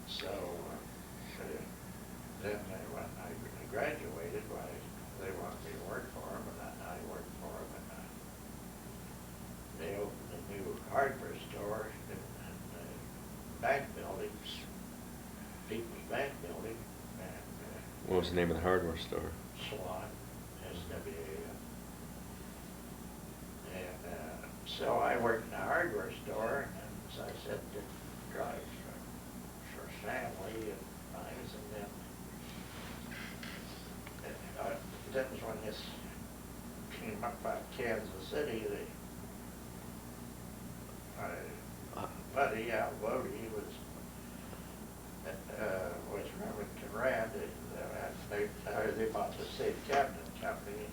so then when I graduated, they wanted me to work for them, and I worked for them, and they opened a new hardware store in bank buildings, People's Bank Building, and What was the name of the hardware store? Swan, S-W-A-N. And so I worked in a hardware store, and as I said, did drive for family and things, and then that was when this came up out of Kansas City. Buddy Al Bodie was Remington Rand. They bought the Safe Cabinet Company in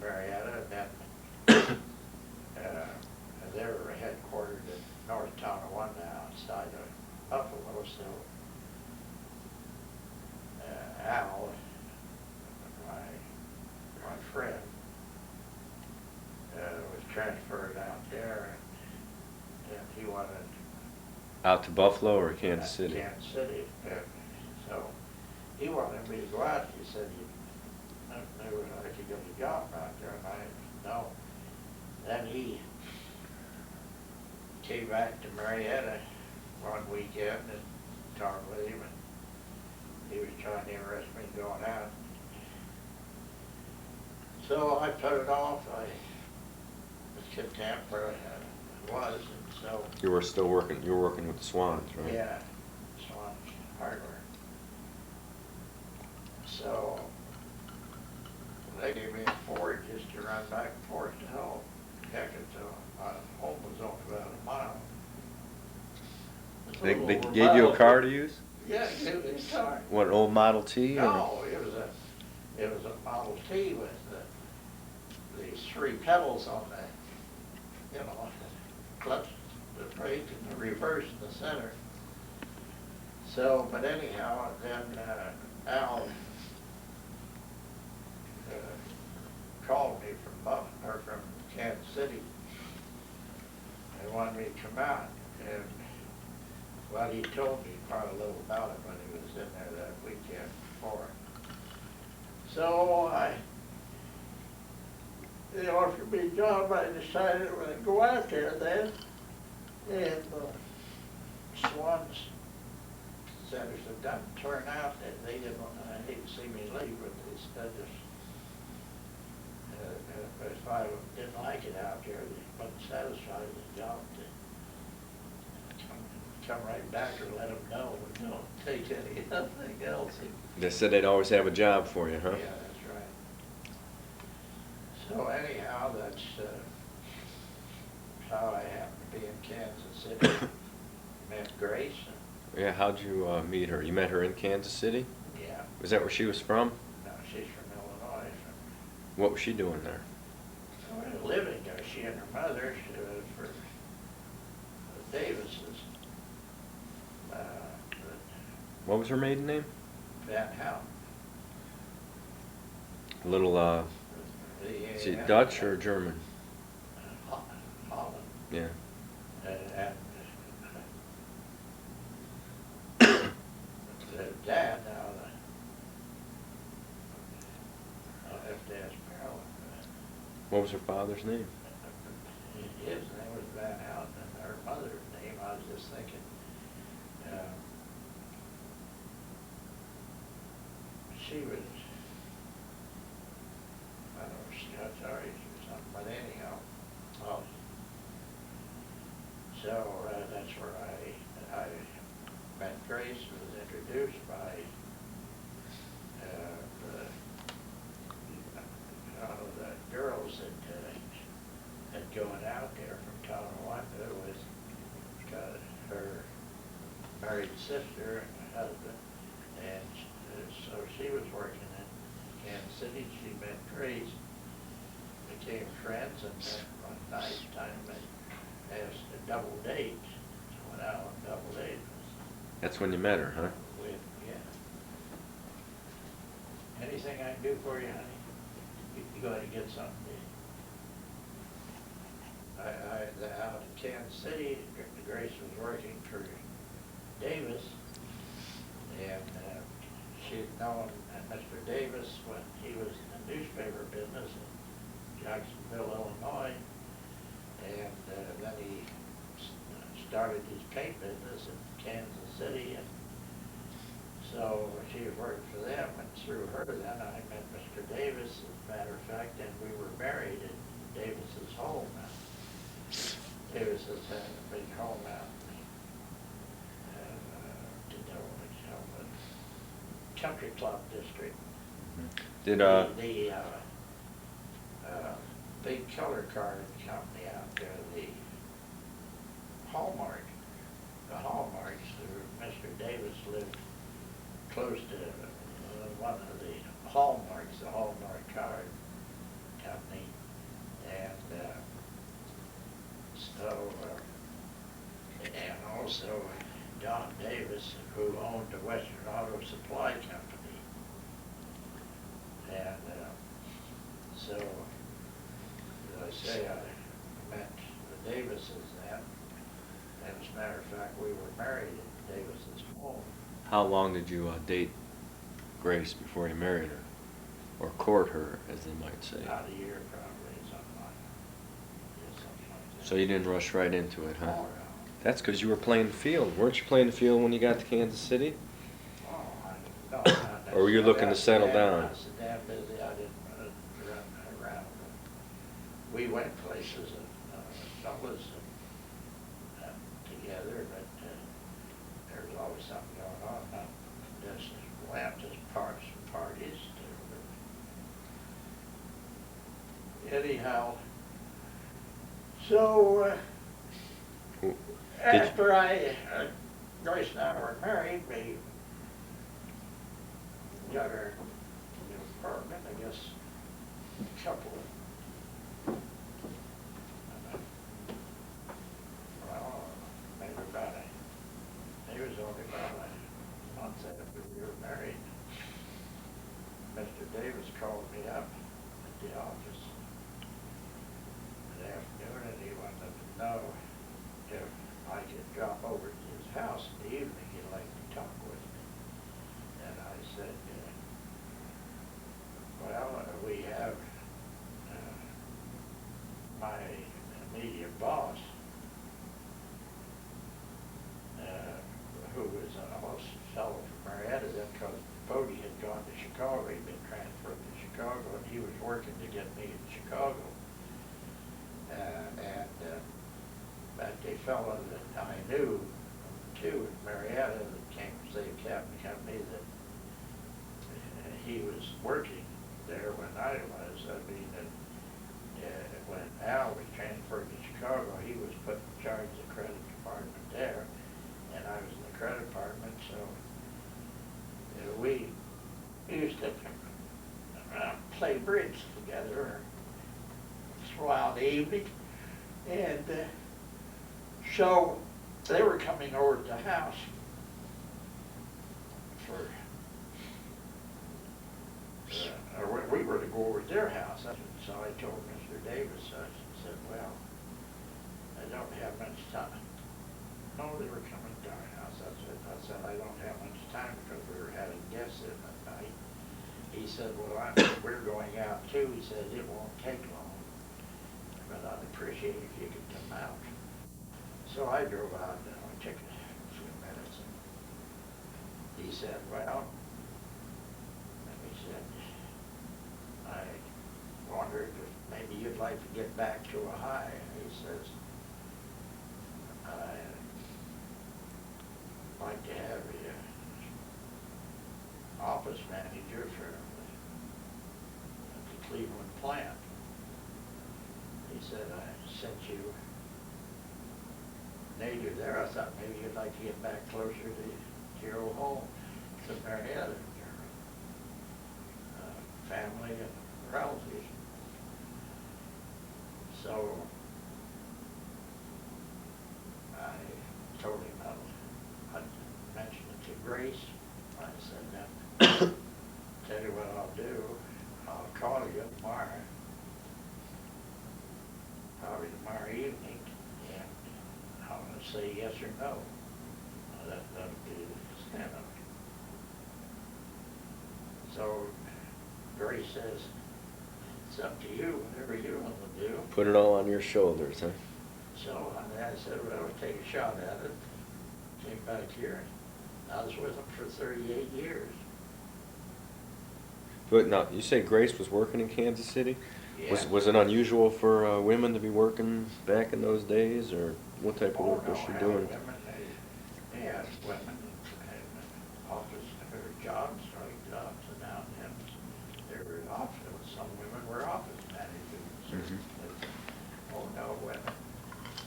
Marietta, and then they were headquartered in North Tonawanda outside of Buffalo. So Al Out to Buffalo or Kansas City? Kansas City. So he wanted me to go out. He said, I could get a job out there, and I no. Then he came back to Marietta one weekend and talked with him, and he was trying to interest me in going out. So I put it off. I was content where I was, and so. You were still working. You were working with the Swans, right? Yeah, Swans Hardware. So they gave me a Ford just to run back and forth to home. Heck, my home was only about a mile. They gave you a car to use? Yeah, it was a car. What, an old Model T? Or? No, it was a Model T with these three pedals on the, the clutch, the brake, and the reverse in the center. So, but anyhow, then Al called me from Kansas City. They wanted me to come out, and well, he told me quite a little about it when he was in there that weekend before. So they offered me a job. I decided I would go out there then, and Swans said if it doesn't turn out, that they didn't want to hate to see me leave, but they said if I didn't like it out there, they wasn't satisfied with the job, to come right back or let them know we don't take anything else. They said they'd always have a job for you, huh? Yeah, that's right. So anyhow, that's how I happened to be in Kansas City. Met Grace. Yeah, how'd you meet her? You met her in Kansas City? Yeah. Was that where she was from? No, she's from Illinois. What was she doing there? Living there. She and her mother, she was for the Davises. What was her maiden name? Van Houten. A little, is she Dutch or German? Holland. Yeah. And the dad now, I'll have to ask Marilyn. What was her father's name? His name was Van Houten, and her mother's name, I was just thinking, she was, I don't know, Scots Irish or something, but anyhow, well, so that's where I met Grace, was introduced by the girls that had going out there from Tonawanda with her married sister and her husband, and so she was working in Kansas City. She met Grace, became friends, and then one night time they asked a double date. So went out on a double date. That's when you met her, huh? Yeah. Anything I can do for you, honey? You go ahead and get something to eat. Out in Kansas City, Grace was working for Davis, and she had known Mr. Davis when he was in the newspaper business in Jacksonville, Illinois, and then he started his paint business in Kansas City, and so she was working for them, and through her then I met Mr. Davis, as a matter of fact, and we were married in Davis's home. Davis has had a big home out in the Country Club district. Did The big color card company out there, the Hallmarks, Mr. Davis lived close to one of the Hallmarks, the Hallmark card company, and and also Don Davis, who owned the Western Auto Supply Company. And so, as I say, I met the Davises then, and As a matter of fact, we were married at Davis's home. How long did you date Grace before you married her? Or court her, as they might say? About a year probably, something like that. Yeah, something like that. So you didn't rush right into it, huh? Oh, no. That's because you were playing the field. Weren't you playing the field when you got to Kansas City? Oh, no, not Or were you looking to settle necessarily. down? I was so damn busy, I didn't run around. We went places and fellas together, but there was always something going on. Not just went to parties. Anyhow, so after Joyce and I were married, we got our new apartment, I guess, a couple of, well, maybe it was only about a month after we were married. Mr. Davis called me up at the office in the afternoon, and he wanted to know if I could drop over to his house in the evening. He'd like to talk with me. And I said, well, we have my immediate boss, who was an awesome fellow from Marietta then, because Bodie had gone to Chicago. He'd been transferred to Chicago, and he was working to get me to Chicago. But a fellow that I knew, too, in Marietta, that came from State Cabinet Company, that he was working there when I was. I mean, when Al was transferred to Chicago, he was put in charge of the credit department there, and I was in the credit department, so we used to play bridge together, or throw out the evening, and so they were coming over to the house for, we were to go over to their house. So I told Mr. Davis, I said, well, I don't have much time. No, they were coming to our house. I said, I don't have much time because we were having guests in that night. He said, well, we're going out too. He said, it won't take long, but I'd appreciate if you could come out. So I drove out and it took a few minutes. And he said, well, and he said, I wondered if maybe you'd like to get back to a high. And he says, I'd like to have you office manager for the Cleveland plant. He said, I sent you native there. I thought maybe you'd like to get back closer to your old home, to Marietta, your family and relatives. So I told him I'd mention it to Grace. I said, then tell you what I'll do. I'll call you tomorrow, probably tomorrow evening, and I'm going to say yes or no. That'll be the extent of it. So Grace says, it's up to you, whatever you want to do. Put it all on your shoulders, huh? So I said, well, I'll take a shot at it. Came back here, and I was with him for 38 years. But now, you say Grace was working in Kansas City? Yeah. Was it unusual for women to be working back in those days, or what type of work was she doing? Women, they had women and office or jobs, right, jobs, and now and then there were office. Some women were office managers. Mhm. Oh no, women.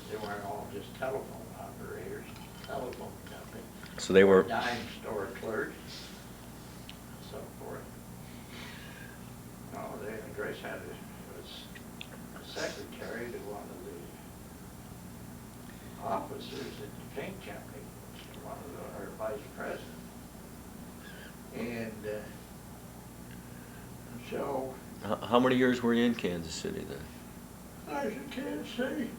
They weren't all just telephone operators, telephone company. So they were Dime store clerks, and so forth. No, Grace was a secretary to one of the officers at the paint company, one of our vice president. And so How many years were you in Kansas City then? I was in Kansas City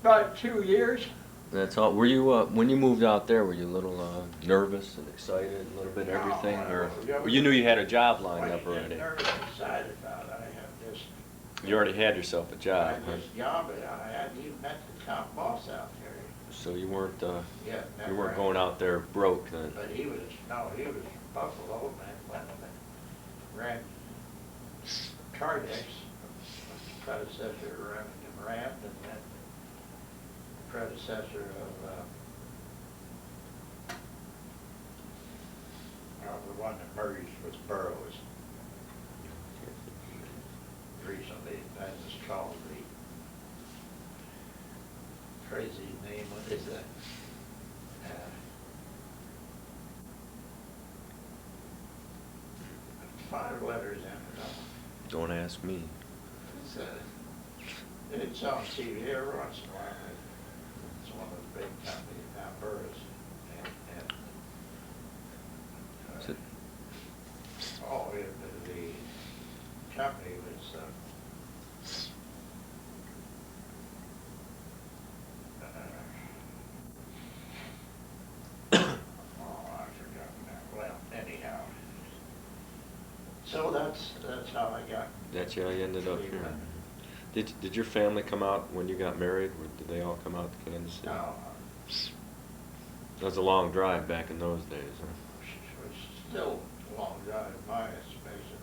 about 2 years. That's all. Were you when you moved out there? Were you a little nervous and excited, a little bit of everything, or you knew you had a job lined up already? Nervous and excited about it. I had this. You already had yourself a I job, had huh? this job, and I hadn't even met the top boss out there. So you weren't Yeah, you weren't never going out there broke then. But he was Buffalo, and went and ran Cardex, predecessor of Remington Rand, and then predecessor of the one that merged with Burroughs recently. That was called the crazy name. What is that? 5 letters in it. Don't ask me. It's on TV every once in a while. It's one of the big companies now, Burroughs. And Is it- the company was I forgot now. Well, anyhow. So that's how I got. That's how you ended up here. Cleveland. Did your family come out when you got married, or did they all come out to Kansas City? No, That was a long drive back in those days, huh? it's still a long drive in my estimation.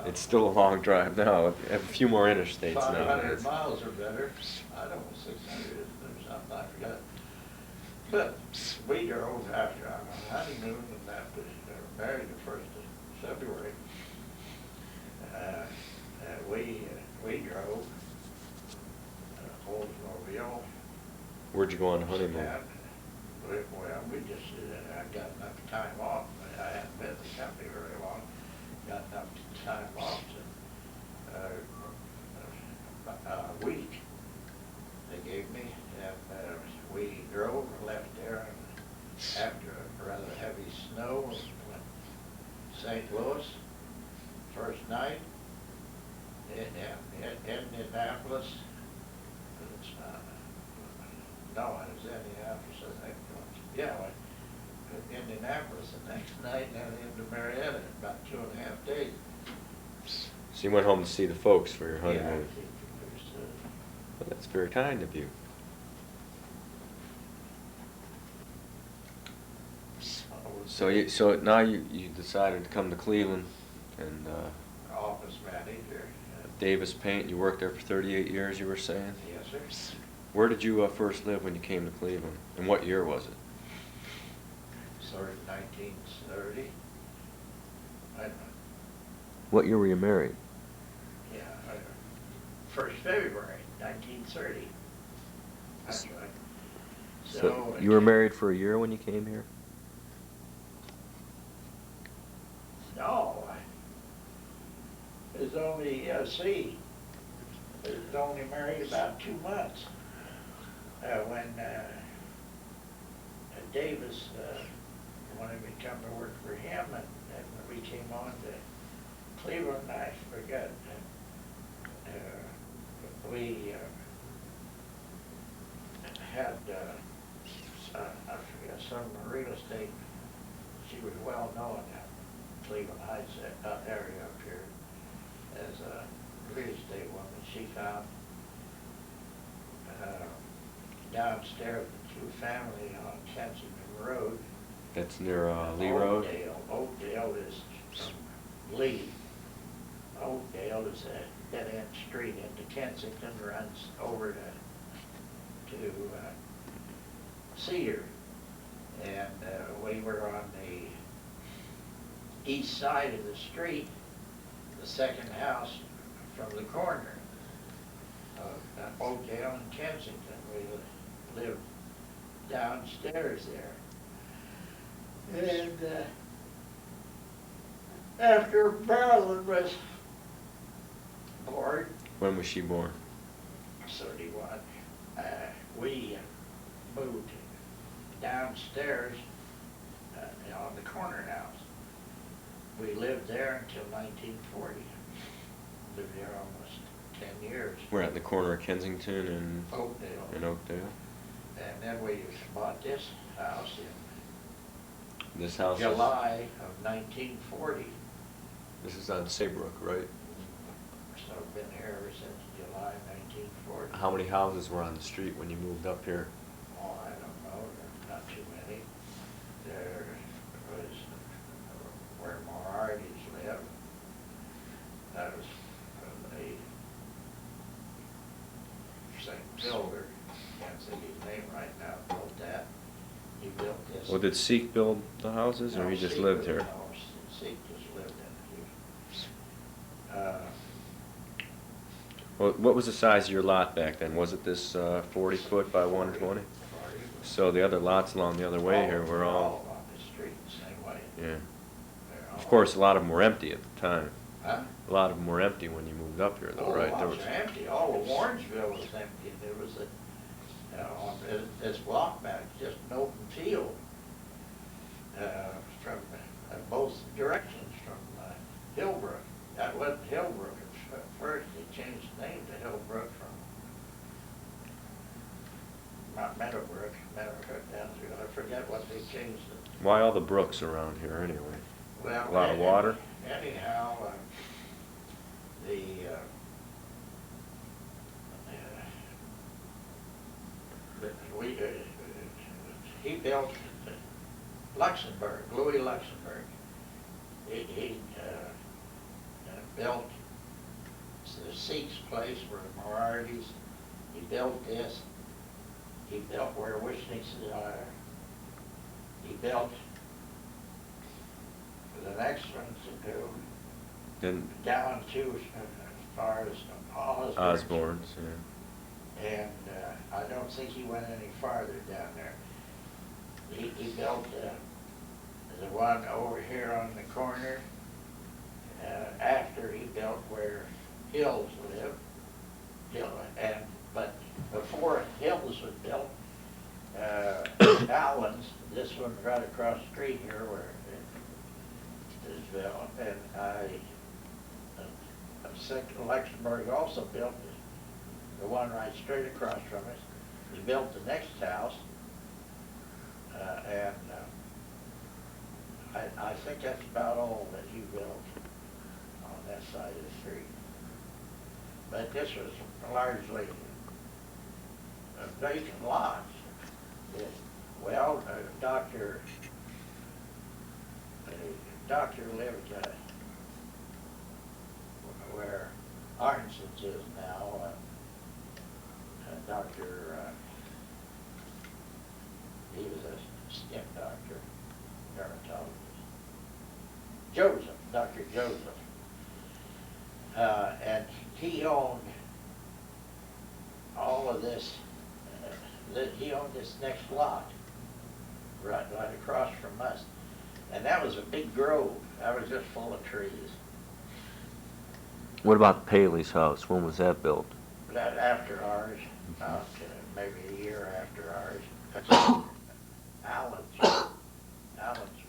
It's still a long drive now. A few more interstates 500 nowadays. miles or better. I don't know, 600 or something, I forgot. But we drove after our honeymoon, and that was married the 1st of February. We drove Oldsmobile. Where'd you go on the honeymoon? And we just, I got enough time off. I hadn't been in the company very long. Got enough time off to, a week they gave me. And we drove and left there after a rather heavy snow. Went to St. Louis, first night. In Indianapolis. It's no, it was Indianapolis, I think. Yeah, Indianapolis the next night, and then into Marietta in about 2.5 days. So you went home to see the folks for your Yeah, honeymoon. Well, that's very kind of you. So now you decided to come to Cleveland, and Office manager. Davis Paint. You worked there for 38 years. You were saying. Yes, sir. Where did you first live when you came to Cleveland, and what year was it? Started in 1930. I don't know. What year were you married? Yeah, 1st February, 1930. That's right. So you were married for a year when you came here? No, I was only, I was only married about 2 months. When Davis wanted me to come to work for him, and when we came on to Cleveland, I forgot, we had, I forget, some real estate. She was well known in Cleveland Heights area up here as a real estate woman. She found downstairs the 2-family on Kensington Road. That's near Lee Road? Oakdale is from Lee. Oakdale is a dead-end street into Kensington, runs over to Cedar. And we were on the east side of the street, the second house from the corner of Oakdale and Kensington. We lived downstairs there. And after Marilyn was born, When was she born? 31, we moved downstairs on the corner house. We lived there until 1940. Lived there almost 10 years. We're at the corner of Kensington and Oakdale. Oakdale. And then we bought this house in This house is, July of 1940. this is on Saybrook, right? So I've been here ever since July 1940. How many houses were on the street when you moved up here? Oh, I don't know, there's not too many. There was where Moriarty's lived. That was a same builder, can't say his name right now, built that. He built this. Well, did Seek build the houses, or No, he just Seek lived was- here? No, Seek just lived in here. Well, what was the size of your lot back then? Was it this 40 foot by 120? So the other lots along the other way here were all, on the street the same way. yeah. They're Of all- course, a lot of them were empty at the time. Huh? A lot of them were empty when you moved up here, though, Oh, right? There lots was, are empty. All of Warrensville was empty. There was a, on this block back, just an open field, from both directions from Hillbrook. That wasn't Hillbrook at first. They changed the name to Hillbrook from, not Meadowbrook, down through, I forget what they changed it. why all the brooks around here anyway? Well, A lot of water? Anyhow, he built Luxembourg, Louis Luxembourg. He built the Seek's place where Moriarty's. He built this. He built where Wishnix's are. He built the next one to go Then down to as far as Osborne. Osborne's, yeah. And I don't think he went any farther down there. He built the one over here on the corner after he built where Hills lived. But before Hills was built, Allen's, this one right across the street here where it is built, and I think Luxembourg also built the one right straight across from us. He built the next house, and I think that's about all that he built on that side of the street. But this was largely vacant lots. Well, Doctor lived where Arnson's is now. Doctor, he was a skin doctor, dermatologist. Joseph, Dr. Joseph. And he owned all of this, he owned this next lot, right across from us. And that was a big grove. That was just full of trees. What about Paley's house? When was that built? That after ours, maybe a year after ours. Allen's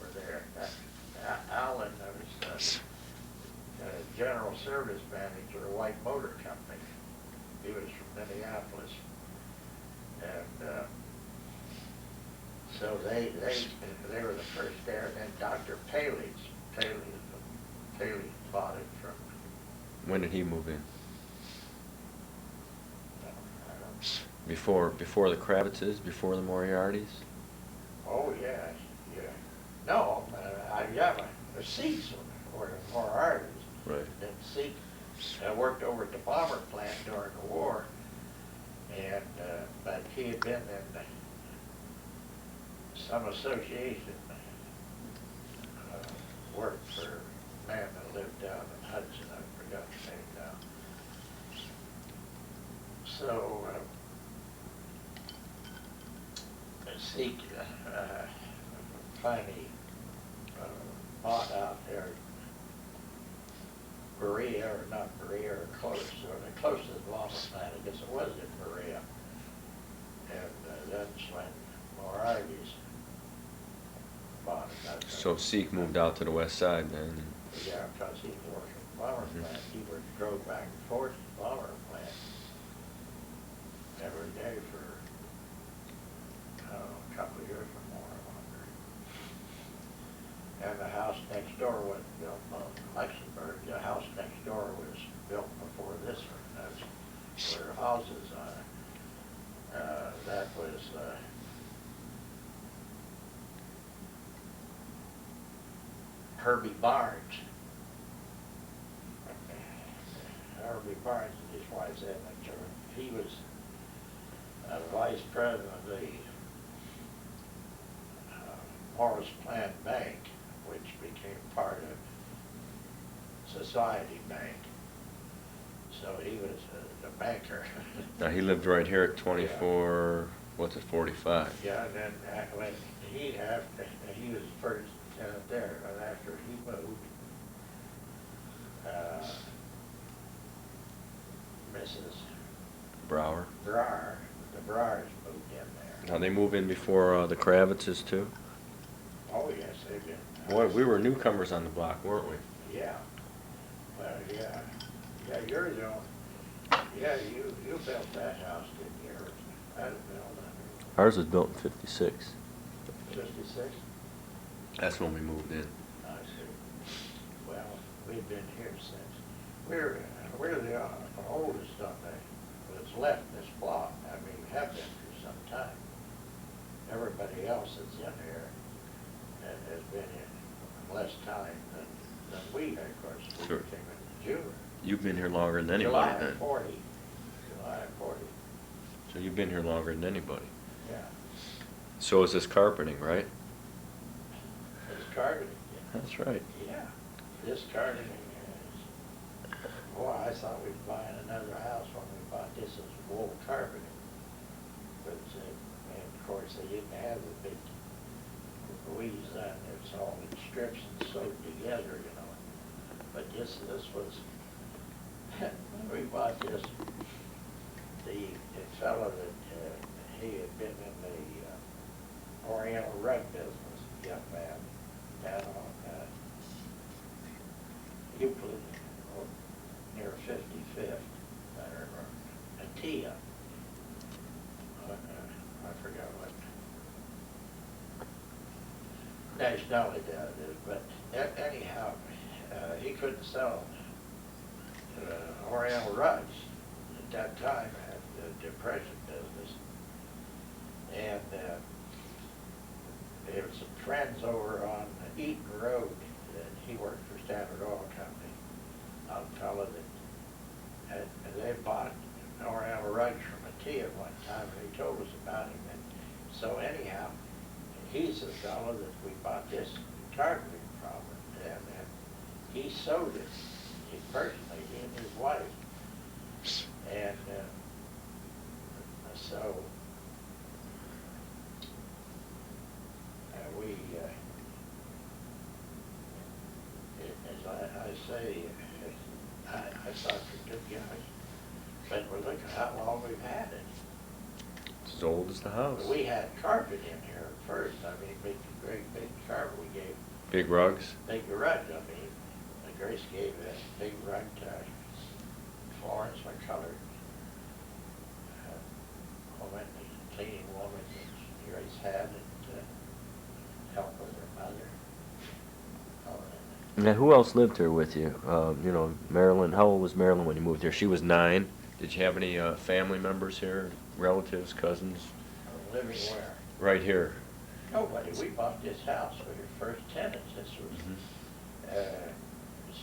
were there. Allen was general service manager of White Motor Company. He was from Minneapolis. And so they were the first there. And then Dr. Paley bought it from. When did he move in? I don't, Before the Kravitzes, before the Moriartys? oh yeah. No, the Seeks were more artists. Right. And Seek worked over at the bomber plant during the war, and but he had been in some association, worked for a man that lived down in Hudson. I forgot his name now. So Seek finally bought out there Berea, or not Berea, or close, or the closest bomber plant, I guess it was in Berea. And that's when Moriarty's bought it. That's So Seek moved out to the west side then? yeah, because he worked at the bomber plant. He drove back and forth to the bomber plant every day for Herbie Barnes. Herbie Barnes and his wife's Edmund. He was vice president of the Morris Plant Bank, which became part of Society Bank. So he was a banker. Now, he lived right here at 24, what's it, 45? Yeah, and then when he was first tenant there, and after he moved, Mrs. Brower. Brower, the Browers moved in there. Now, they move in before the Kravitzes, too? Oh, yes, they've been. Boy, we were newcomers on the block, weren't we? Yeah. Well, yeah. Yeah, you're the only, yeah, you built that house, didn't you? Or I didn't build that. Ours was built in 56. 56? That's when we moved in. I see. Well, we've been here since. We're the oldest on that's left this block. I mean, we have been for some time. Everybody else that's in here has been in less time than we have, of course. We Sure. came in June. You've been here longer than anybody July then. 40. July 40. So you've been here longer than anybody. Yeah. So is this carpeting, right? It's carpeting. That's right. Yeah. This carpeting is, boy, I thought we were buying another house when we bought this as wool carpeting. But, and of course, they didn't have the big weaves then. It's all in strips and sewed together, you know. But this was, when we bought this, the fellow that he had been in the Oriental rug business, young man, down on Euclid, near 55th, or Atia. I forgot what nationality that is, but anyhow, he couldn't sell Oriental rugs at that time at the Depression business. And there were some friends over on Eaton Road that he worked for Standard Oil Company. A fellow that they bought Oriental rugs from Atia at one time, and he told us about him. And so anyhow, he's the fellow that we bought this carpeting from, and he sewed it, he personally, he and his wife. And so we, as I say, I thought we were good guys, but we're looking how long we've had it. It's as old as the house. We had carpet in here at first. I mean, great big carpet we gave. Big rugs? Big rug, I mean. Grace gave a big rug to Florence, my colored woman, the cleaning woman that Grace had, and help with her mother. Now, who else lived here with you? You know, Marilyn. How old was Marilyn when you moved here? She was 9. Did you have any family members here? Relatives, cousins? Living where? Right here. Nobody. We bought this house. We were first tenants. This was,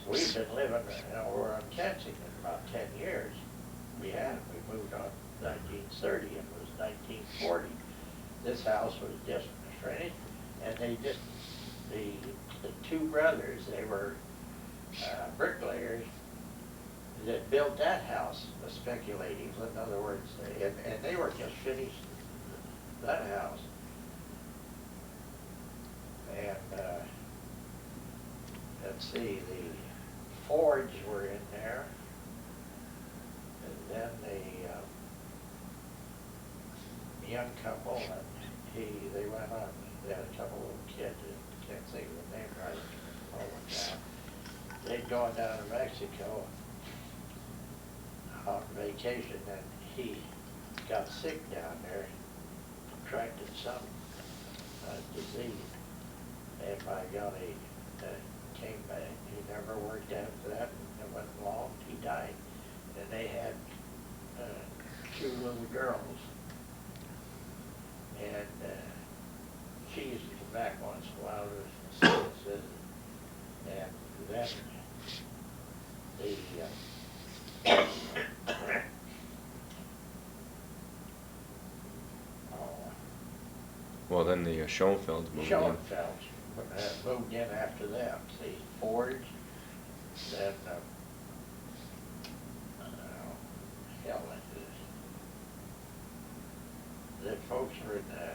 we've been living, you know, we're on Kensington about 10 years. We moved on 1930 and it was 1940. This house was just finished, and they just, the two brothers, they were bricklayers that built that house, the speculators, in other words, and they were just finished that house. And let's see, the Fords were in there, and then the young couple, and they went on, they had a couple of kids, I can't think of the name right now. They'd gone down to Mexico on vacation, and he got sick down there, contracted some disease, and by golly, came back. He never worked after that, and it wasn't long, he died. And they had 2 little girls, and she used to come back once in a while to visit. Schoenfelds moved in. Schoenfelds moved in after them. See, Fords, then, hell, the folks were in the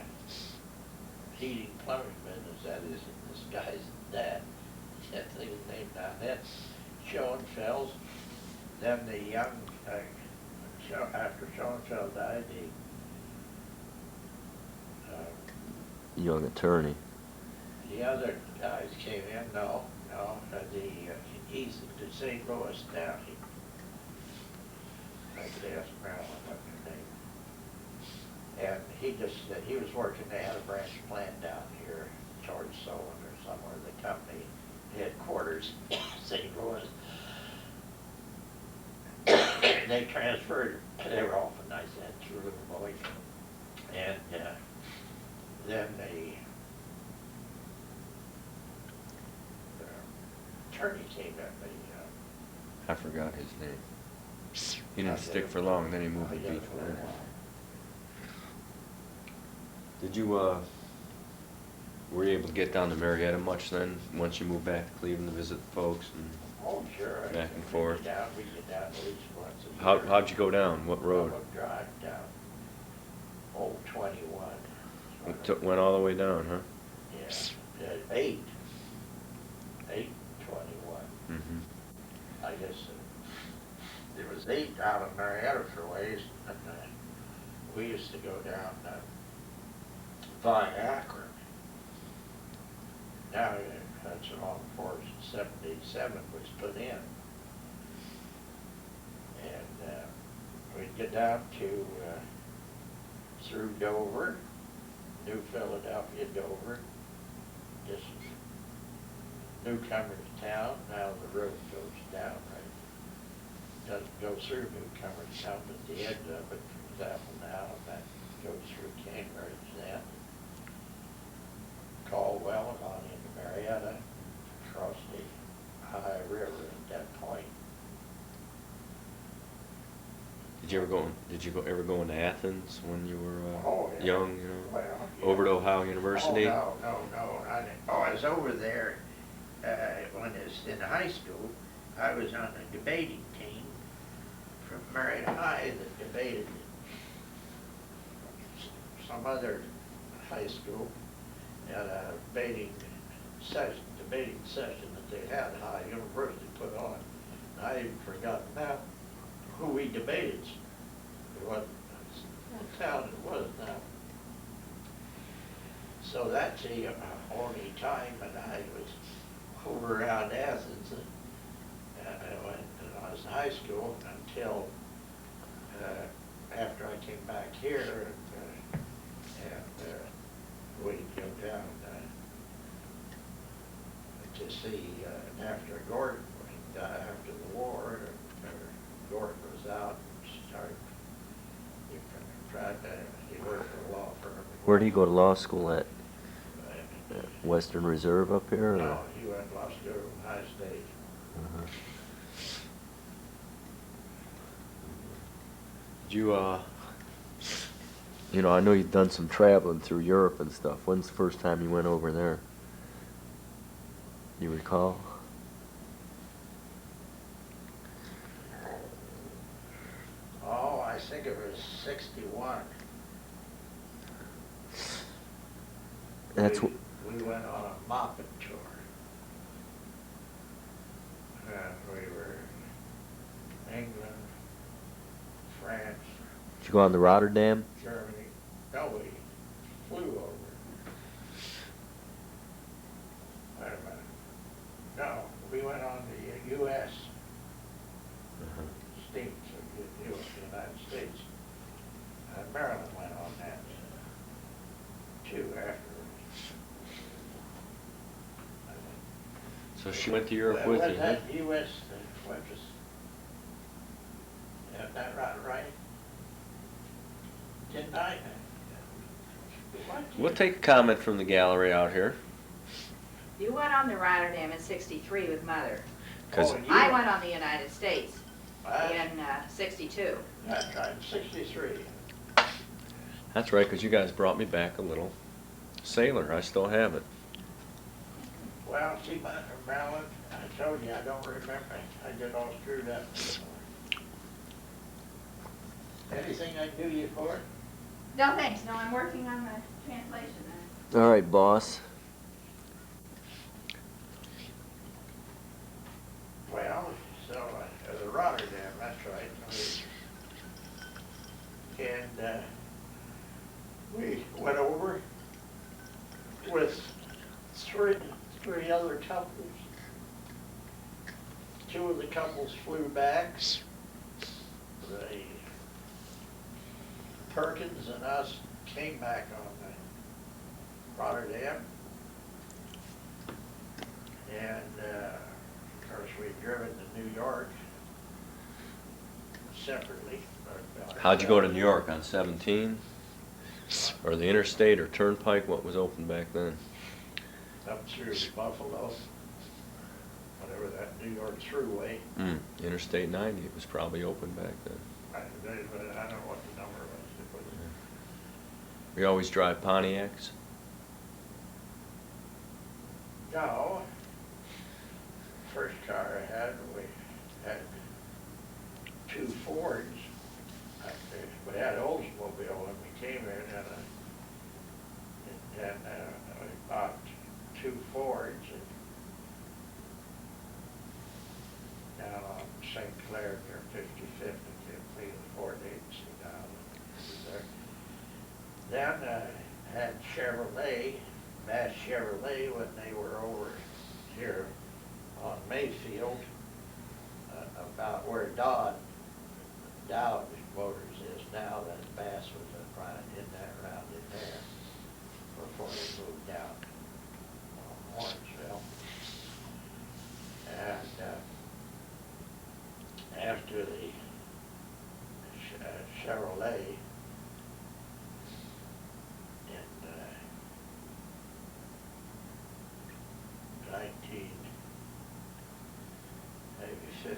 heating plumbing business. That is, this guy's dad. That thing was named on that. Schoenfelds. Then the young, after Schoenfeld died, Young attorney. the other guys came in. No, east to St. Louis down. I could ask Marilyn what her name. And he was working. They had a branch plant down here, George Sullivan or somewhere. The company headquarters, St. Louis. They transferred. They were awful nice. Had two little boys, and then the attorney came in. I forgot his name. He didn't stick for long, then he moved to Bierschwal. Did you, were you able to get down to Marietta much then, once you moved back to Cleveland to visit folks? And Oh, sure. back and forth? We get down at least once a year. How'd you go down? What road? Public drive down. Old 21. Went all the way down, huh? Yeah, 821. Mm-hmm. I guess there was 8 out of Marietta for ways, and we used to go down by Akron. Now that's along 477 was put in, and we'd get down to through Dover, New Philadelphia, Dover, just newcomers town. Now the road goes down, right? Doesn't go through newcomers town, but the end of it, for example, now, and that goes through Cambridge then. Caldwell and on into Marietta, across the High River at that point. Did you ever go into Athens when you were Oh, yeah. young, you know? Well, yeah. Over to Ohio University? Oh, no, I didn't. Oh, I was over there when I was in high school. I was on a debating team from Marietta High that debated some other high school at a debating session that they had at High University put on. And I had forgotten that, who we debated. It wasn't what town it was now. So that's the only time that I was over around Athens when I was in high school until after I came back here and we'd go down to see after Gordon, after the war, Gordon was out and started, he worked for a law firm. Where did he go to law school at? Western Reserve up here? Or? No, he went to law school in High State. Uh-huh. Did you, you know, I know you've done some traveling through Europe and stuff. When's the first time you went over there? You recall? Oh, I think it was 61. That's we went on a mopping tour. We were in England, France, Did you go on the Rotterdam? Germany. No, we flew over. Wait a minute. No, we went on the U.S. States of the United States. Marilyn went on that too afterwards. So she went to Europe with you, huh? That U.S. What was, is that right? Didn't I? What? We'll take a comment from the gallery out here. You went on the Rotterdam in '63 with Mother. 'Cause I went on the United States What? in '62. That's right, 63. That's right, because you guys brought me back a little. Sailor, I still have it. Well, see, Marilyn, I told you, I don't remember. I get all screwed up. Anything I can do you for? No, thanks. No, I'm working on the translation. All right, boss. Well, so, Rotterdam, that's right. And we went over with three other couples. Two of the couples flew back. The Perkins and us came back on the Rotterdam. And of course we'd driven to New York separately. But, How'd you go to New York, on 17? Or the interstate or turnpike? What was open back then? Up through Buffalo, whatever that New York thruway. Interstate 90, it was probably open back then. I don't know what the number was. We always drive Pontiacs? No. First car I had, we had two Fords. We had Oldsmobile when we came here, and we bought two Fords down on St. Clair near 55th and the Ford agency down there. Then had Chevrolet, Bass Chevrolet, when they were over here on Mayfield, about where Dowd Motors is now. That Bass was right in that around in there before they moved down on Orangeville. And after the Chevrolet in 50,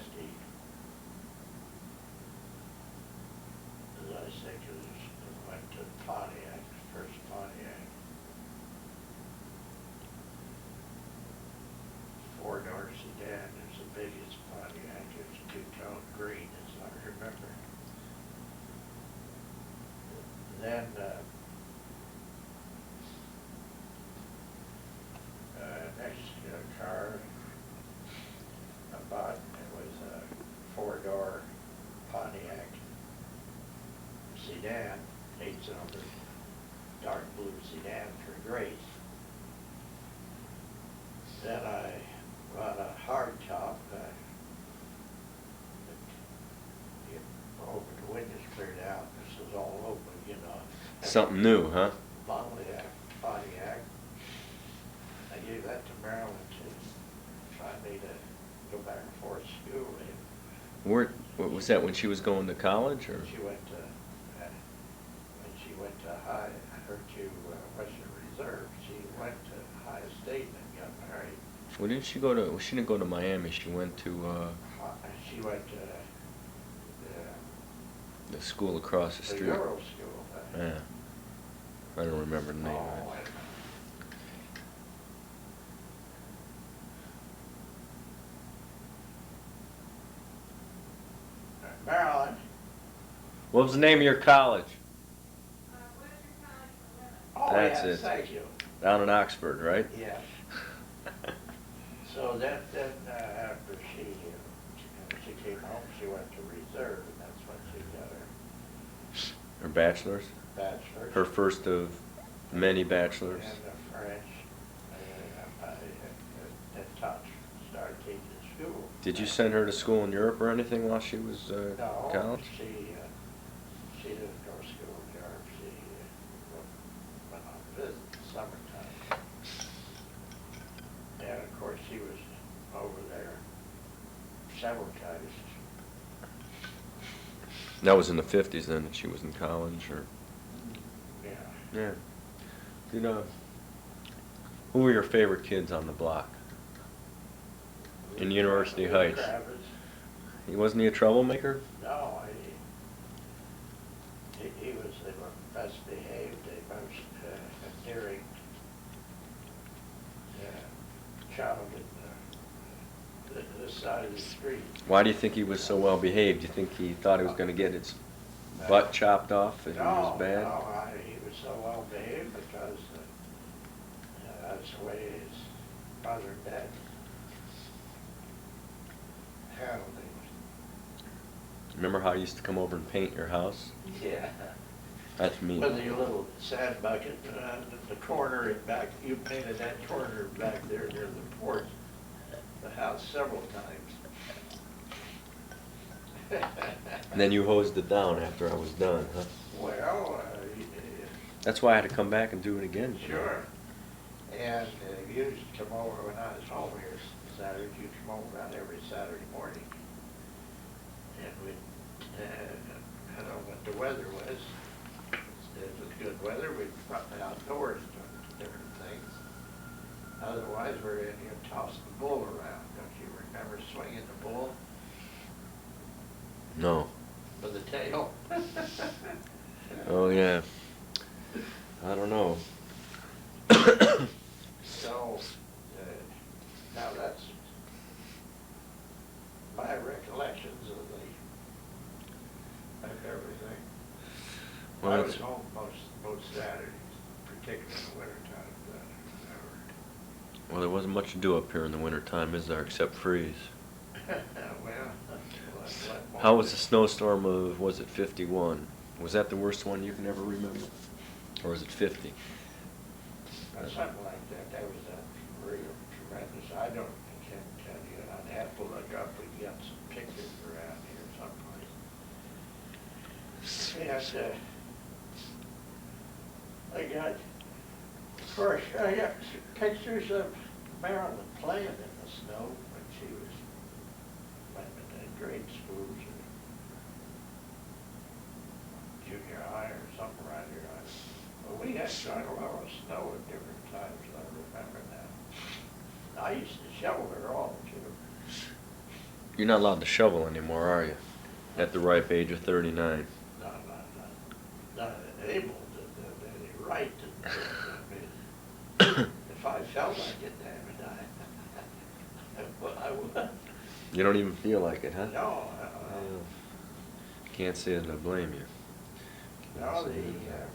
as I say, because it went to Pontiac, first Pontiac. Four-door sedan is the biggest Pontiac. It's two-tone green, as I remember. Then next car I bought, it was a four-door Pontiac sedan, 8-cylinder, dark blue sedan for Grace. Then I bought a hardtop. The windows cleared out. This is all open, you know. Something new, huh? Pontiac. I gave that to Marilyn to try me to go back and forth to school. What was that, when she was going to college, or? She went to, when she went to Western Reserve, she went to High State and got married. Well, didn't she go to? Well, she didn't go to Miami. She went to She went to the school across the the street. Euro School. Yeah, I don't remember the name of Oh, it. Marilyn. What was the name of your college? Oh, That's yes, it. thank you. Down in Oxford, right? Yes. So then after she came home, she went to Reserve, and that's when she got Her bachelor's? her bachelor's. Her first of many bachelors. And the French, at touch, started teaching school. Did you send her to school in Europe or anything while she was in No, college? she didn't go to school in Europe. She went on a visit in the summertime. And of course, she was over there several times. That was in the 50s then that she was in college, or? Yeah. Yeah. Did, who were your favorite kids on the block? In University Heights? Kravitz. Wasn't he a troublemaker? No, he was the best behaved, the most endearing child at this side of the street. Why do you think he was so well behaved? Do you think he thought he was going to get his butt chopped off if he was bad? No, he was so well behaved because that's the way his mother and dad handled him. Remember how he used to come over and paint your house? Yeah. That's me. With your little sand bucket, the corner in back, you painted that corner back there near the porch, the house several times. And then you hosed it down after I was done, huh? Well, That's why I had to come back and do it again. sure. And you used to come over when I was home here Saturday. You'd come over about every Saturday morning. And we'd, I don't know what the weather was. If it was good weather, we'd run outdoors doing different things. Otherwise, we're in here tossing the bull around. Don't you remember swinging the bull No. with the tail? Oh, yeah. I don't know. So, now that's my recollections of everything. Well, I that's- was home most Saturdays, particularly in the wintertime. Well, there wasn't much to do up here in the wintertime, is there, except freeze? How was the snowstorm of, was it 51? Was that the worst one you can ever remember? Or was it 50? Something like that. That was real tremendous. I can't tell you. I'd have to look up. We got some pictures around here someplace. Yes, of course, I got pictures of Marilyn playing in the snow when she was in grade school, junior high or something around here. But we had quite a lot of snow at different times, I remember now. I used to shovel her all, too. You're not allowed to shovel anymore, are you? At the ripe age of 39. Not able to, any right to. If I felt like it, damn it, I would. You don't even feel like it, huh? No, Can't say that I blame you. Can't no, say the that.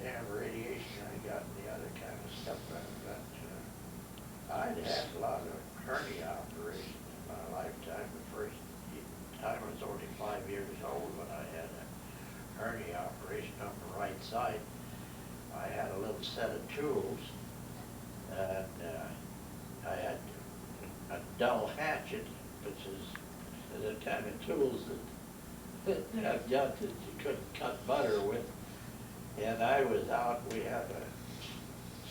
damn radiation I got and the other kind of stuff I'd had a lot of hernia operations in my lifetime. The first time I was only 5 years old when I had a hernia operation on the right side. I had a little set of tools, and I had a dull hatchet, which is the kind of tools that have got that you couldn't cut butter with. And I was out, we had a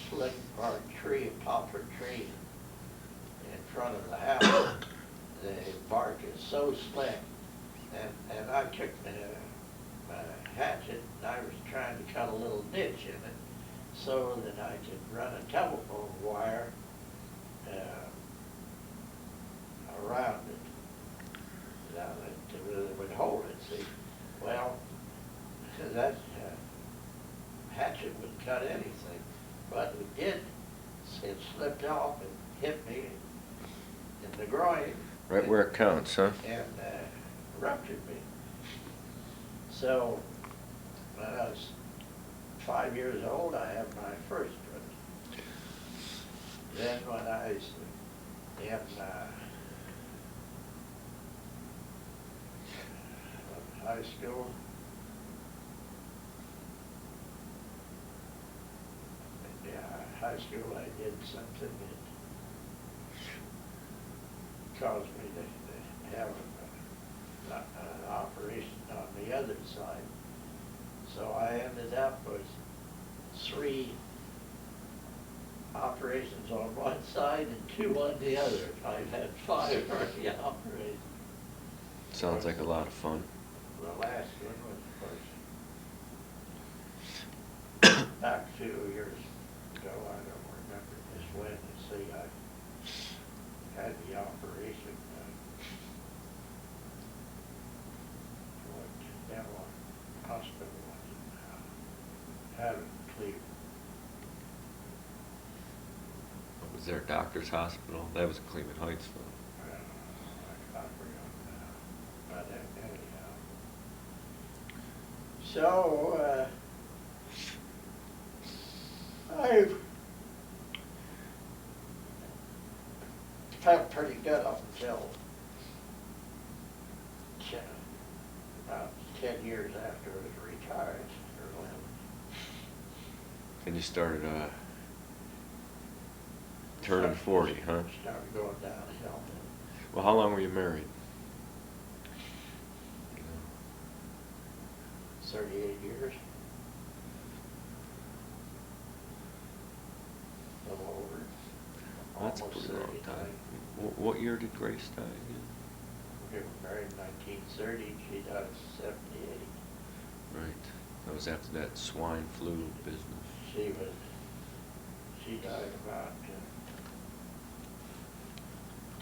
slick bark tree, a poplar tree in front of the house. The bark is so slick, and I took my hatchet and I was trying to cut a little niche in it so that I could run a telephone wire around it. That would hold it, see. Well, that hatchet wouldn't cut anything, but it did. It slipped off and hit me in the groin. Right where it counts, huh? And ruptured me. So, when I was 5 years old, I had my first one. Then when I was in high school, high school I did something that caused me to have an operation on the other side. So I ended up with 3 operations on one side and 2 on the other. I've had 5 already operations. Sounds like a lot of fun. The last one was, of course, back 2 years ago. I don't remember just when. You see, I had the operation down on hospital had it in Cleveland. Is there a doctor's hospital? That was in Cleveland Heights, though. I forgot now. But anyhow. So, I've felt pretty good up until about 10 years after I was retired, or 11. And you started turning 40, huh? Started going downhill. Well, how long were you married? 38 years. A little over. That's a Almost pretty long 30. time. What year did Grace die again? We were married in 1930, she died in 78. Right. That was after that swine flu business. She died about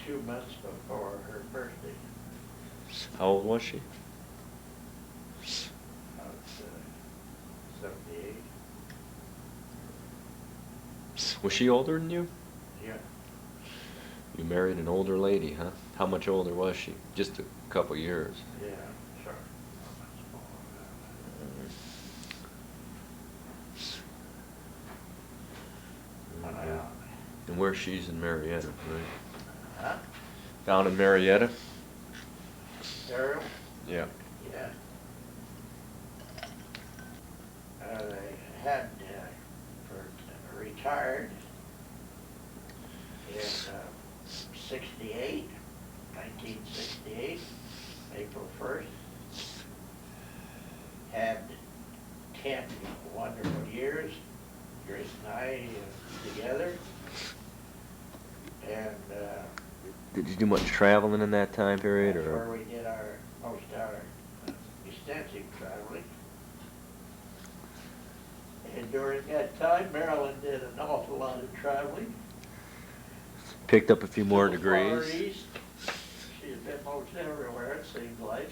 2 months before her birthday. How old was she? About 78. Was she older than you? Yeah. You married an older lady, huh? How much older was she? Just a couple years. Yeah, sure. And where she's in Marietta, right? Huh? Down in Marietta? Ariel? Yeah. Yeah. They had retired in 1968, April 1st. Had 10 wonderful years, Grace and I together. And Did you do much traveling in that time period, that's or? where we did most our extensive traveling. And during that time, Marilyn did an awful lot of traveling. Picked up a few more To the Far degrees? East. She's been most everywhere, it seems like.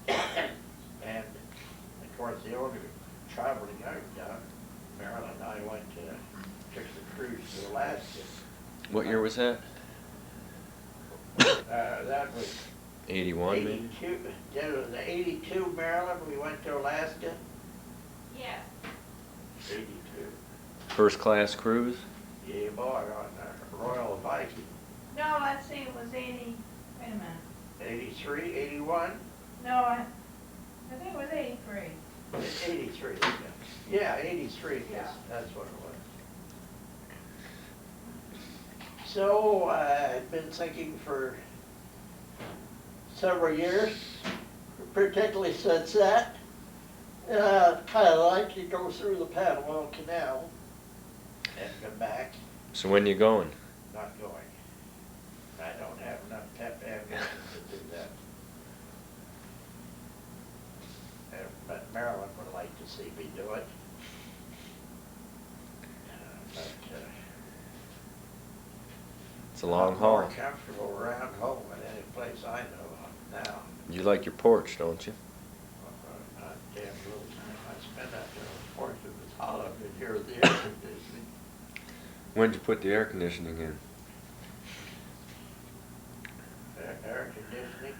And of course, the only traveling I've done, Marilyn and I took the cruise to Alaska. What year was that? That was 81, maybe? 82. That was the 82, Marilyn, we went to Alaska. Yeah. 82. First class cruise? Yeah, boy, on the Royal Viking. No, let's see, it was 80, wait a minute. 83, 81? No, I think it was 83. 83, yeah, 83, Yeah. that's what it was. So, I've been thinking for several years, particularly since that, kind of like to go through the Panama Canal and come back. So when you going? Not going. I don't have enough pep ammunition to do that. But Marilyn would like to see me do it. It's a long I'm haul. more comfortable around home than any place I know of now. You like your porch, don't you? Not damn little time I spend out there on the porch if it's hot up in here with the air conditioning. When'd you put the air conditioning in? Air conditioning.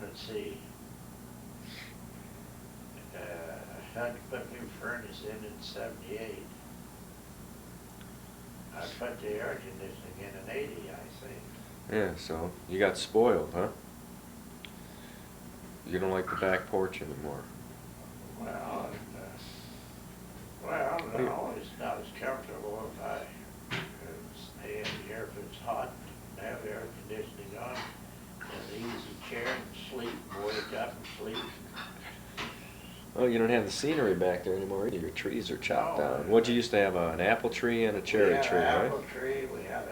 Let's see. I had to put new furnace in 78. I put the air conditioning in 80, I think. Yeah, so you got spoiled, huh? You don't like the back porch anymore. Well, no, it's not as comfortable if I stay in here if it's hot, have air conditioning on, and an easy chair and sleep, wake up and sleep. Oh, you don't have the scenery back there anymore either. Your trees are chopped No. down. What'd you used to have, an apple tree and a cherry tree, We had an right? apple tree, we had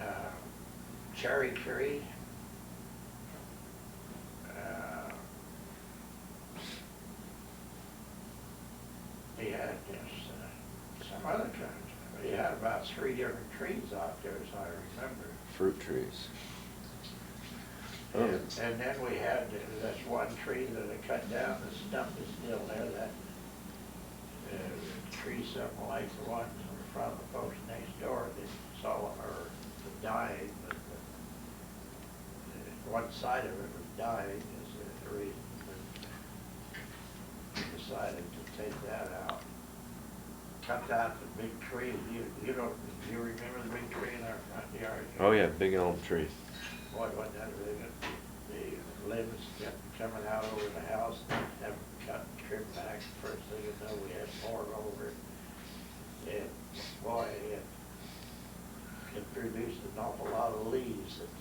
a cherry tree. We had some other kinds. We had about 3 different trees out there, as I remember. Fruit trees. Oh, And then we had this one tree that I cut down, the stump is still there, tree something like the one in front of the folks next door that saw or died, but one side of it was dying is the reason we decided to take that out. Cut out the big tree. You don't, do you remember the big tree in our front yard? Oh yeah, big elm tree. Boy, wasn't that big? The limbs kept coming out over the house, and have cut and trimmed back. First thing you know, we had more over it. And boy, it produced an awful lot of leaves that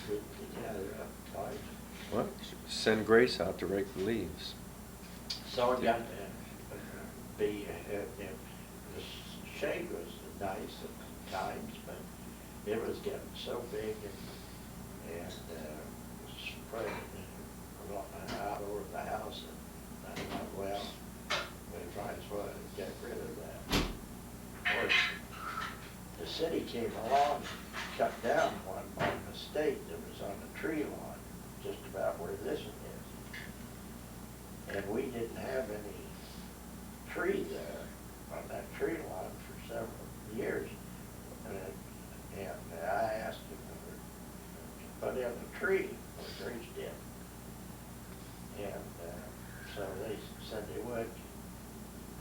we gathered up tight. What? Send Grace out to rake the leaves. So it got to be, the shade was nice at times, but it was getting so big and spread out over the house, and I thought, well, we might as well get rid of that. Of course, the city came along and cut down one by mistake that was on the tree lawn, just about where this one is. And we didn't have any tree there on that tree lawn for several years. And I asked him to put in a tree, or Grace did. And so they said they would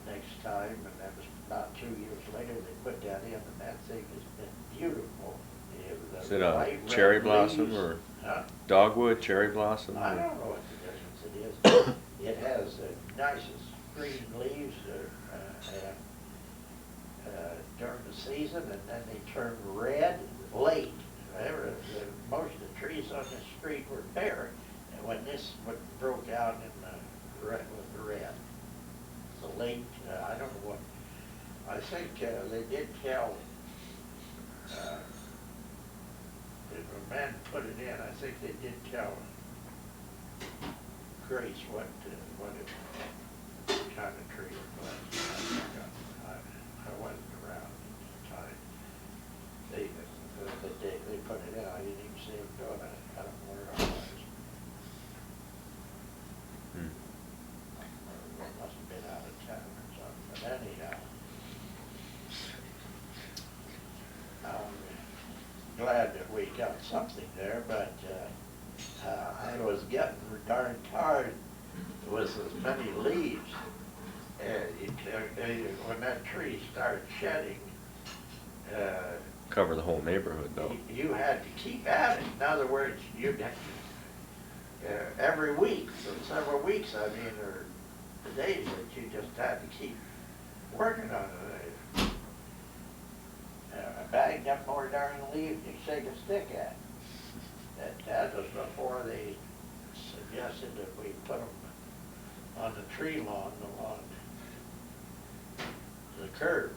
next time, and that was about 2 years later, they put that in, and that thing has been beautiful. Is it a cherry blossom or dogwood, cherry blossom? I don't know what the difference it is. It has the nicest green leaves during the season, and then they turn red late. Most of the trees on the street were bare, and when this one broke out in the red, with the red, the late, I don't know what, I think they did tell, if a man put it in, I think they did tell Grace what kind of tree it was. I wasn't around at the time. They put it in, I didn't even see them doing it. I don't know where I was. I must have been out of town or something, but anyhow. I'm glad that we got something there, but I was getting darn tired with as many leaves. When that tree started shedding, Cover the whole neighborhood though. you had to keep at it. In other words, you'd have to, every week, for several weeks, I mean, or the days that you just had to keep working on it. Bagged up more darn leaves than you shake a stick at. That was before they suggested that we put them on the tree lawn along the curb.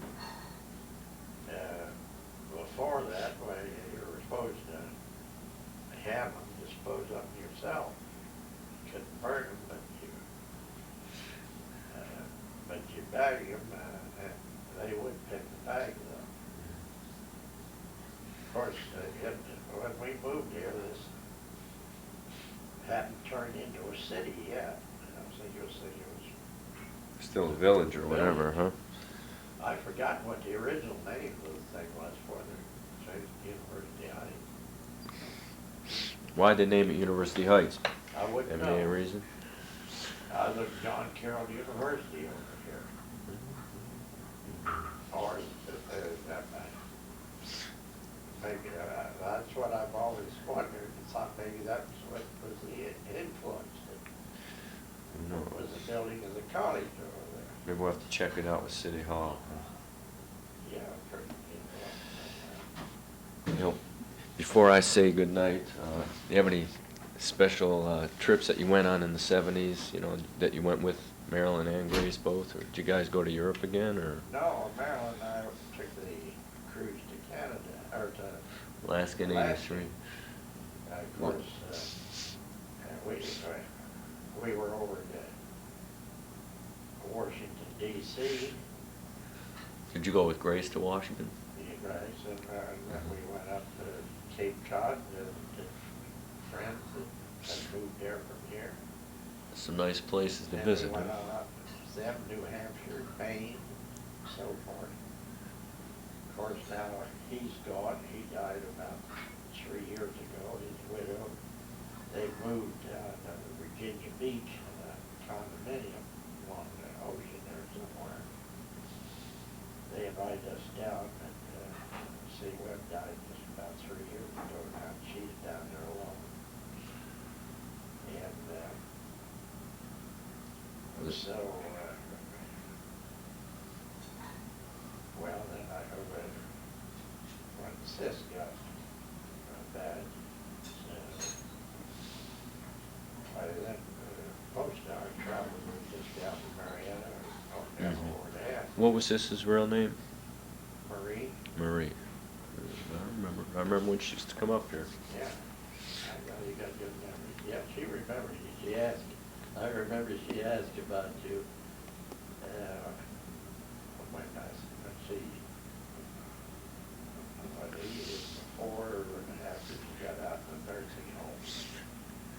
Before that, well, you were supposed to have them, dispose of them yourself. You couldn't burn them, but you bag them, and they would pick the bags up. Of course, when we moved here, this hadn't turned into a city yet. I don't think it was Still a village or whatever, huh? I've forgotten what the original name of the thing was for the University Heights. Why'd they name it University Heights? I wouldn't know. Any reason? Other than John Carroll University over here. Or maybe that's what I've always wondered. I thought maybe that was what was the influence. No. Was the building of the college over there. Maybe we'll have to check it out with City Hall. Yeah, pretty You know, before I say goodnight, do you have any special trips that you went on in the 70s, you know, that you went with Marilyn and Grace both? Or did you guys go to Europe again, or? No, Marilyn and I took the cruise to Canada, or to Alaska in Alaska. 83. Of course, we were over to Washington, D.C. Did you go with Grace to Washington? Grace, and then we went up to Cape Cod to friends that had moved there from here. Some nice places to And visit. we went huh? on up to them, New Hampshire, Maine, so forth. Of course, now he's gone. He died about 3 years ago. His widow. They moved down to Virginia Beach in a condominium along the ocean there somewhere. They invited us down, and see, Webb died just about 3 years ago now. She's down there alone. And so, well, then I read when Sis got bad. By then, postdoc traveled with just down to Marietta, or over there. What was this real name? Marie. Marie. I remember when she used to come up here. Yeah. I know you got good memory. Yeah, she remembers you. She asked. I remember she asked about you. When let's see. What, 8 years before or after she got out of the nursing home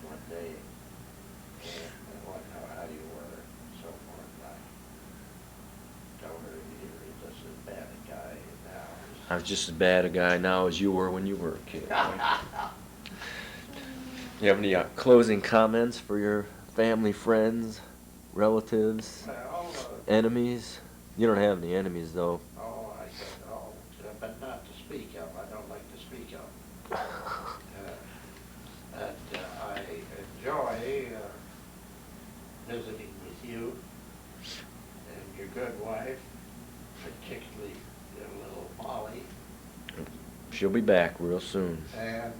one day. And I want to know how you were and so forth. I told her you were just as bad a guy now. I was just as bad a guy now as you were when you were a kid. Right? You have any closing comments for your family, friends, relatives, Well, enemies? You don't have any enemies, though. oh, I said, oh, but not to speak of. I don't like to speak of. That I enjoy visiting with you and your good wife, particularly your little Molly. She'll be back real soon. And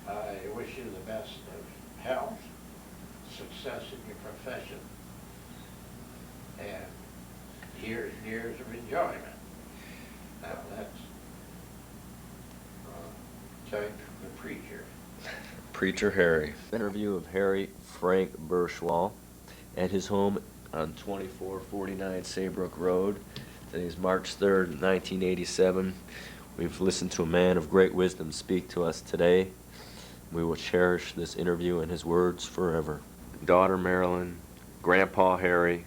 I wish you the best of health, success in your profession, and years and years of enjoyment. Now that's coming from the preacher. Preacher Harry. Interview of Harry Frank Bierschwal at his home on 2449 Saybrook Road. Today is March 3rd, 1987. We've listened to a man of great wisdom speak to us today. We will cherish this interview and his words forever. Daughter Marilyn, Grandpa Harry.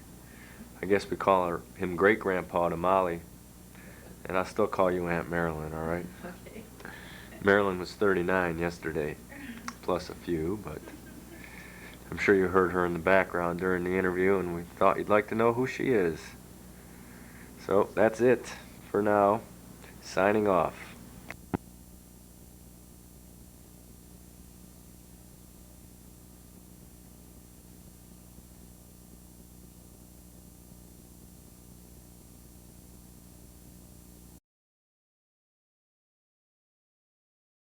I guess we call him Great-Grandpa to Molly. And I still call you Aunt Marilyn, all right? Okay. Marilyn was 39 yesterday, plus a few, but I'm sure you heard her in the background during the interview, and we thought you'd like to know who she is. So that's it for now. Signing off.